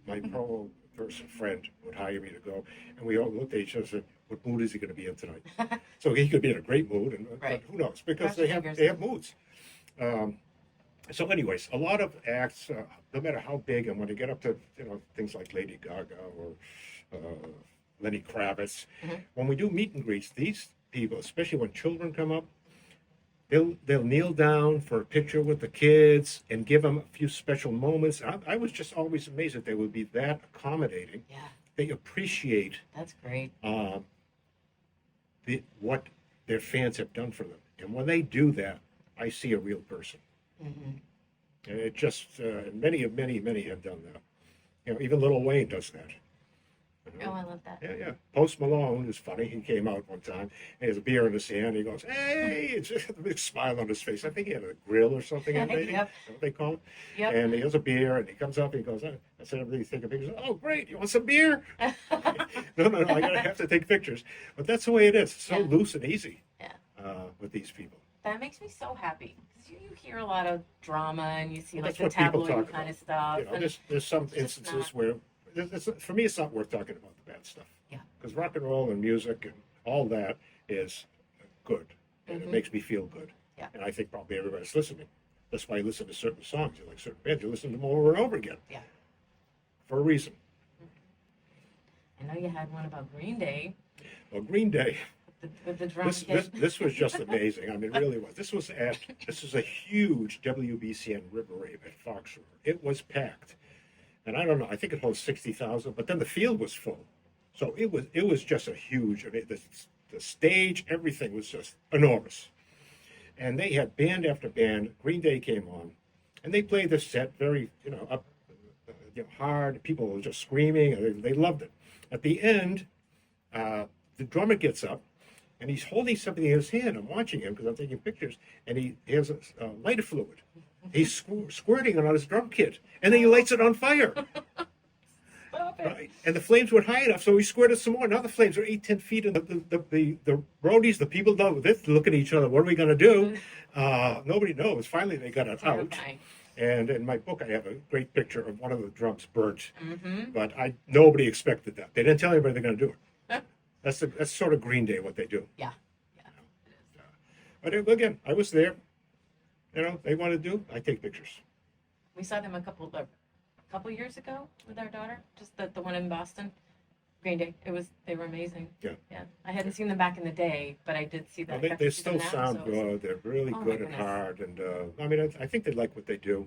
my pro person friend would hire me to go, and we all looked at each other and said, what mood is he going to be in tonight? So he could be in a great mood, but who knows? Because they have moods. So anyways, a lot of acts, no matter how big, and when they get up to things like Lady Gaga or Lenny Kravitz, when we do meet and greets, these people, especially when children come up, they'll kneel down for a picture with the kids and give them a few special moments. I was just always amazed that they would be that accommodating.
Yeah,
They appreciate
that's great.
what their fans have done for them, and when they do that, I see a real person. And it just many have done that. Even Lil Wayne does that.
Oh, I love that.
Yeah. Post Malone is funny. He came out one time, and he has a beer in his hand. He goes, "Hey!" It's just a big smile on his face. I think he had a grill or something. Maybe.
Yep.
That's what they call it.
Yep.
And he has a beer, and he comes up, and he goes, "I said, everybody take a picture." Oh, great! You want some beer? No. I have to take pictures. But that's the way it is. It's so loose and easy.
Yeah.
With these people.
That makes me so happy because you hear a lot of drama and you see like
That's
the
what people
tabloid
talk
kind
about.
of stuff. And
There's some
it's just
instances
not-
where, for me, it's not worth talking about the bad stuff.
Yeah.
Because rock and roll and music and all that is good, and it makes me feel good.
Yeah.
And I think probably everybody's listening. That's why you listen to certain songs. You like certain bands. You listen to them over and over again.
Yeah.
For a reason.
I know you had one about Green Day
Well, Green Day.
with the drum kit.
This was just amazing. I mean, it really was. This was a huge WBCN River Rave at Fox River. It was packed, and I don't know. I think it holds 60,000. But then the field was full, so it was just a huge. I mean, the stage, everything was just enormous, and they had band after band. Green Day came on, and they played the set very up, hard. People were just screaming, and they loved it. At the end, the drummer gets up. And he's holding something in his hand. I'm watching him because I'm taking pictures. And he has a lighter fluid. He's squirting it on his drum kit. And then he lights it on fire. Right? And the flames were high enough, so he squirted some more. Now the flames are 8-10 feet. And the roadies, the people, they're looking at each other. What are we going to do? Nobody knows. Finally, they got it out. And in my book, I have a great picture of one of the drums burnt. But nobody expected that. They didn't tell anybody they're going to do it. That's sort of Green Day, what they do.
Yeah.
But again, I was there. They want to do. I take pictures.
We saw them a couple years ago with our daughter, just the one in Boston. Green Day. They were amazing.
Yeah.
I hadn't seen them back in the day, but I did see that.
Well, they still sound good. They're really good and hard. And I mean, I think they like what they do.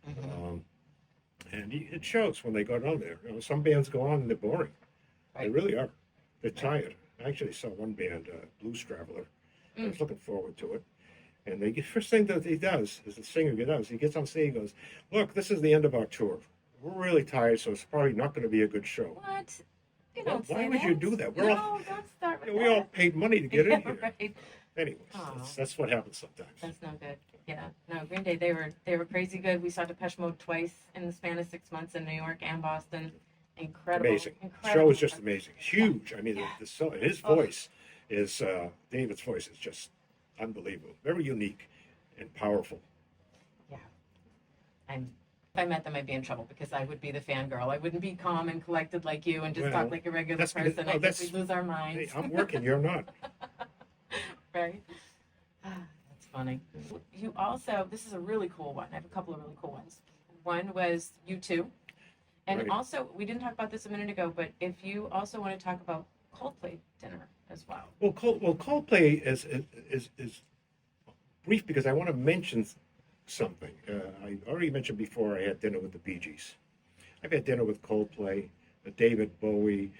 And it shows when they go down there. Some bands go on and they're boring.
Right.
They really are. They're tired. I actually saw one band, Blues Traveler. I was looking forward to it. And the first thing that he does, is the singer does, he gets on stage and goes, "Look, this is the end of our tour. We're really tired, so it's probably not going to be a good show."
What? You
Well,
don't
why
say
would
that.
you do that?
Don't start with
We
that.
all paid money to get in here.
Right.
Anyways, that's what happens sometimes.
That's no good. Yeah. No, Green Day, they were crazy good. We saw Depeche Mode twice in the span of 6 months in New York and Boston. Incredible.
Amazing. The
Incredible.
show is just amazing. Huge. I mean, the song, his voice is, David's voice is just unbelievable. Very unique and powerful.
Yeah. If I met them, I'd be in trouble because I would be the fangirl. I wouldn't be calm and collected like you and just
Well,
talk like a regular
that's because-
person.
no,
I think
that's-
we'd lose our minds.
Hey, I'm working, you're not.
Right? That's funny. You also, this is a really cool one. I have a couple of really cool ones. One was U2. And
Right.
also, we didn't talk about this a minute ago, but if you also want to talk about Coldplay dinner as well.
Well, Coldplay is brief because I want to mention something. I already mentioned before I had dinner with the BeeGees. I've had dinner with Coldplay, David Bowie,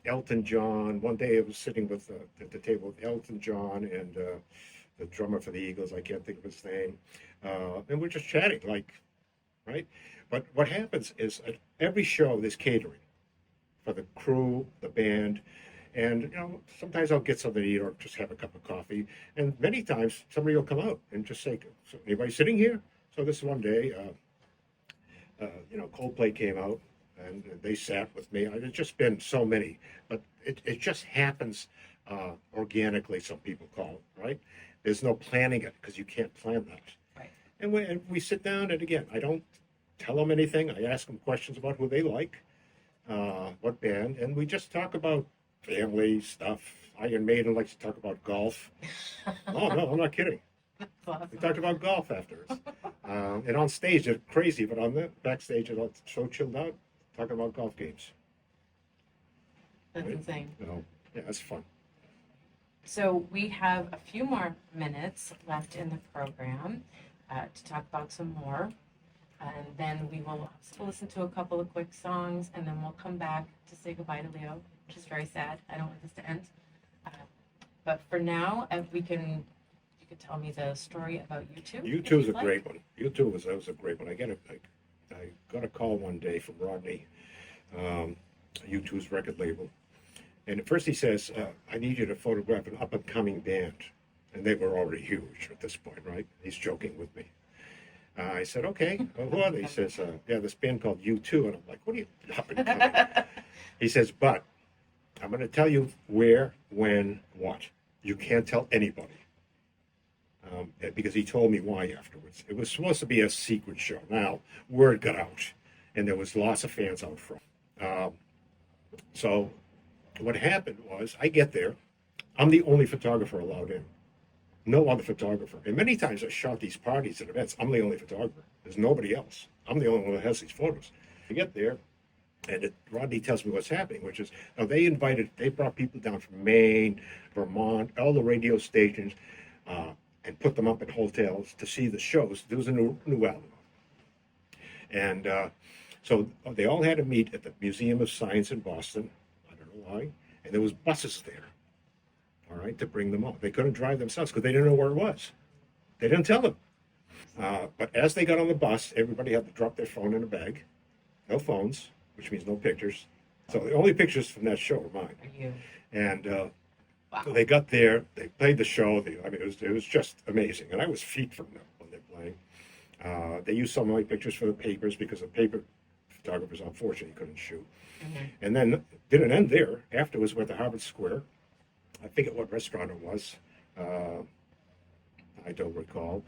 Elton John. One day I was sitting at the table with Elton John and the drummer for the Eagles. I can't think of his name. And we're just chatting, right? But what happens is at every show there's catering for the crew, the band, And sometimes I'll get something to eat or just have a cup of coffee. And many times somebody will come out and just say, "So anybody sitting here?" So this one day, Coldplay came out and they sat with me. It's just been so many, but it just happens organically. Some people call it, right? There's no planning it because you can't plan that.
Right.
And we sit down, and again, I don't tell them anything. I ask them questions about who they like, what band, and we just talk about family stuff. Iron Maiden likes to talk about golf. Oh no, I'm not kidding.
Awesome.
We talked about golf afterwards. And on stage, they're crazy, but on the backstage, it's so chilled out, talking about golf games.
That's
Right?
insane.
Yeah, that's fun.
So we have a few more minutes left in the program to talk about some more. And then we will listen to a couple of quick songs, and then we'll come back to say goodbye to Leo, which is very sad. I don't want this to end. But for now, you could tell me the story about U2.
U2 is a great one. U2 was a great one. I got a call one day from Rodney, U2's record label. And at first he says, "I need you to photograph an up-and-coming band." And they were already huge at this point, right? He's joking with me. I said, "Okay, well, who are they?" He says, "Yeah, this band called U2." And I'm like, "What are you up-and-coming?" He says, "But I'm going to tell you where, when, what. You can't tell anybody." Because he told me why afterwards. It was supposed to be a secret show. Now, word got out, and there was lots of fans out front. So what happened was, I get there. I'm the only photographer allowed in. No other photographer. And many times I shot these parties and events. I'm the only photographer. There's nobody else. I'm the only one that has these photos. I get there, and Rodney tells me what's happening, which is, now they brought people down from Maine, Vermont, all the radio stations, and put them up in hotels to see the shows. There was a new album. And so they all had to meet at the Museum of Science in Boston. I don't know why. And there was buses there, all right, to bring them up. They couldn't drive themselves because they didn't know where it was. They didn't tell them. But as they got on the bus, everybody had to drop their phone in a bag. No phones, which means no pictures. So the only pictures from that show are mine.
Are you?
And
Wow.
they got there, they played the show. It was just amazing. And I was feet from them when they're playing. They used some of my pictures for the papers because the paper photographers, unfortunately, couldn't shoot.
Mm-hmm.
And then didn't end there. Afterwards, went to Harvard Square. I forget what restaurant it was. I don't recall.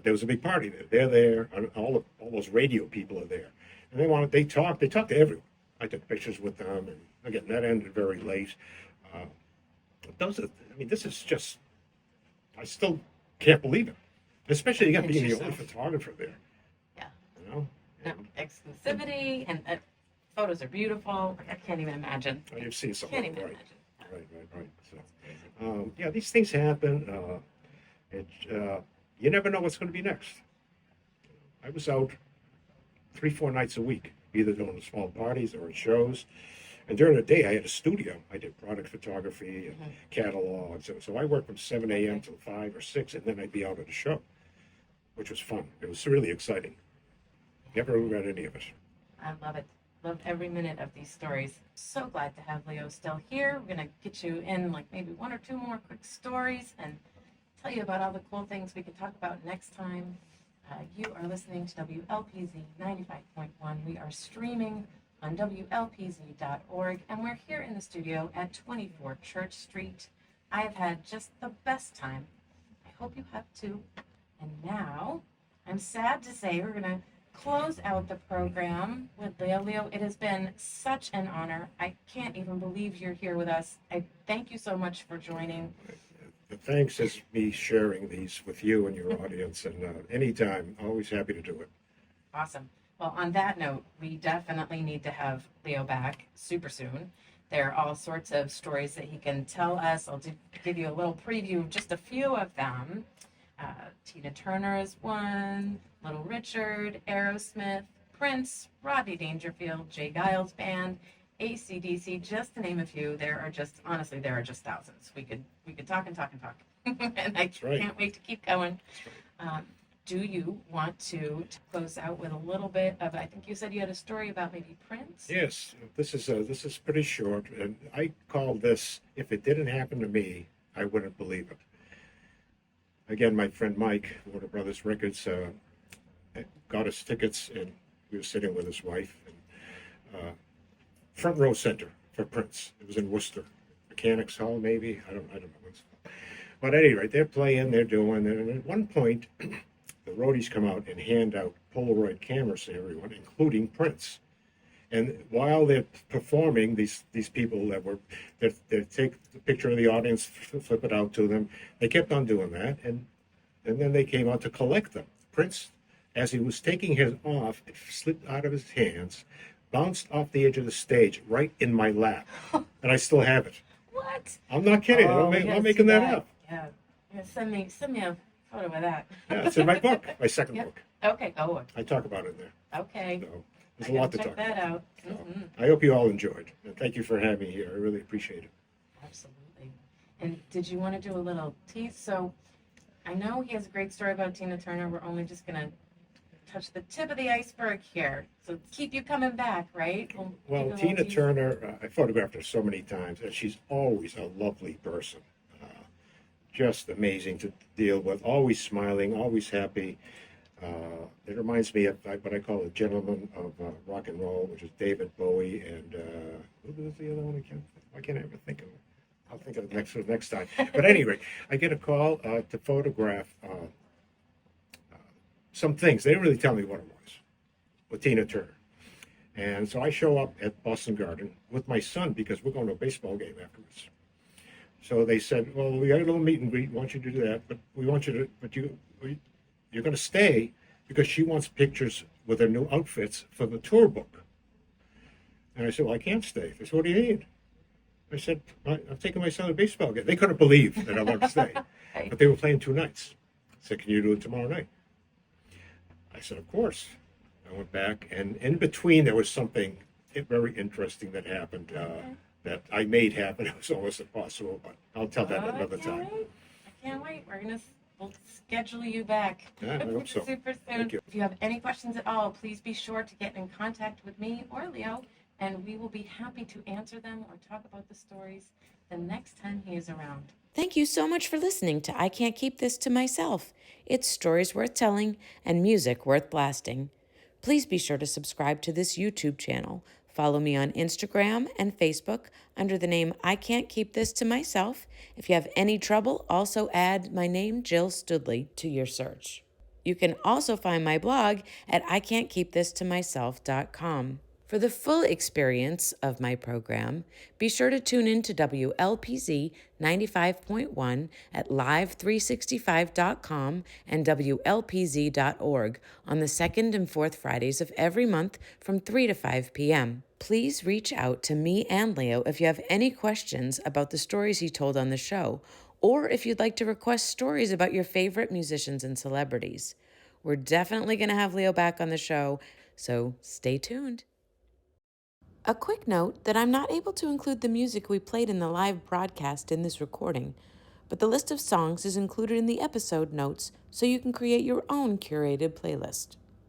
There was a big party there. They're there. And all those radio people are there. And they talked to everyone. I took pictures with them. And again, that ended very late. This is just, I still can't believe it. Especially, again, being the only photographer there.
Yeah.
No,
exclusivity, and photos are beautiful. I can't even imagine.
You've seen something,
Can't even
right?
imagine.
Right. So, yeah, these things happen. You never know what's going to be next. I was out 3-4 nights a week, either doing small parties or at shows. And during the day, I had a studio. I did product photography and catalogs. And so I worked from 7 a.m. till 5 or 6, and then I'd be out at a show, which was fun. It was really exciting. Never regret any of it.
I love it. Love every minute of these stories. So glad to have Leo still here. We're going to get you in like maybe 1 or 2 more quick stories and tell you about all the cool things we can talk about next time. You are listening to WLPZ 95.1. We are streaming on WLPZ.org, and we're here in the studio at 24 Church Street. I have had just the best time. I hope you have too. And now, I'm sad to say we're going to close out the program with Leo. Leo, it has been such an honor. I can't even believe you're here with us. I thank you so much for joining.
The thanks is me sharing these with you and your audience, and anytime, always happy to do it.
Awesome. Well, on that note, we definitely need to have Leo back super soon. There are all sorts of stories that he can tell us. I'll give you a little preview of just a few of them. Tina Turner is one, Little Richard, Aerosmith, Prince, Rodney Dangerfield, Jay Giles Band, AC/DC, just to name a few. There are just thousands. We could talk and talk and talk. And I
right.
can't wait to keep going. do you want to close out with a little bit of, I think you said you had a story about maybe Prince?
Yes, this is pretty short, and I call this "If It Didn't Happen to Me, I Wouldn't Believe It." Again, my friend Mike, Warner Brothers Records, got us tickets, and we were sitting with his wife, and front row center for Prince. It was in Worcester, Mechanics Hall, maybe. I don't know what's. But at any rate, they're playing, they're doing, and at one point, the roadies come out and hand out Polaroid cameras to everyone, including Prince. And while they're performing, these people that take the picture of the audience, flip it out to them, they kept on doing that, and then they came out to collect them. Prince, as he was taking his off, it slipped out of his hands, bounced off the edge of the stage right in my lap, and I still have it.
What?
I'm not kidding.
Oh,
I'm not making that up.
Yeah. Yeah, send me a photo of that.
Yeah, it's in my book, my second
Yep.
book.
Okay. Oh,
I talk about it in there.
okay.
So there's
I
a lot
gotta
to
check
talk
that
about.
out.
So,
Mhm.
I hope you all enjoyed. And thank you for having me here. I really appreciate it.
Absolutely. And did you want to do a little tease? So I know he has a great story about Tina Turner. We're only just going to touch the tip of the iceberg here. So keep you coming back, right?
Well,
give a little
Tina
tease.
Turner, I photographed her so many times, and she's always a lovely person. Just amazing to deal with, always smiling, always happy. It reminds me of what I call a gentleman of rock and roll, which is David Bowie, and who was the other one again? Why can't I ever think of it? I'll think of it next time. But anyway, I get a call to photograph some things. They didn't really tell me what it was with Tina Turner. And so I show up at Boston Garden with my son because we're going to a baseball game afterwards. So they said, "Well, we got a little meet and greet. We want you to do that, but we want you to, you're going to stay because she wants pictures with her new outfits for the tour book." And I said, "Well, I can't stay." They said, "What do you need?" I said, "I'm taking my son to a baseball game." They couldn't believe that I wanted to stay, but they were playing 2 nights. I said, "Can you do it tomorrow night?" I said, "Of course." I went back, and in between there was something very interesting that happened. That I made happen. It was almost impossible, but I'll tell that another time.
I can't wait. We'll schedule you back.
Yeah, I hope so.
Super soon.
Thank you.
If you have any questions at all, please be sure to get in contact with me or Leo, and we will be happy to answer them or talk about the stories the next time he is around.
Thank you so much for listening to I Can't Keep This to Myself. It's stories worth telling and music worth blasting. Please be sure to subscribe to this YouTube channel. Follow me on Instagram and Facebook under the name I Can't Keep This to Myself. If you have any trouble, also add my name, Jill Studley, to your search. You can also find my blog at ican'tkeepthistomyself.com. For the full experience of my program, be sure to tune in to WLPZ 95.1 at live365.com and WLPZ.org on the second and fourth Fridays of every month from 3 to 5 p.m. Please reach out to me and Leo if you have any questions about the stories he told on the show, or if you'd like to request stories about your favorite musicians and celebrities. We're definitely going to have Leo back on the show, so stay tuned. A quick note that I'm not able to include the music we played in the live broadcast in this recording, but the list of songs is included in the episode notes so you can create your own curated playlist.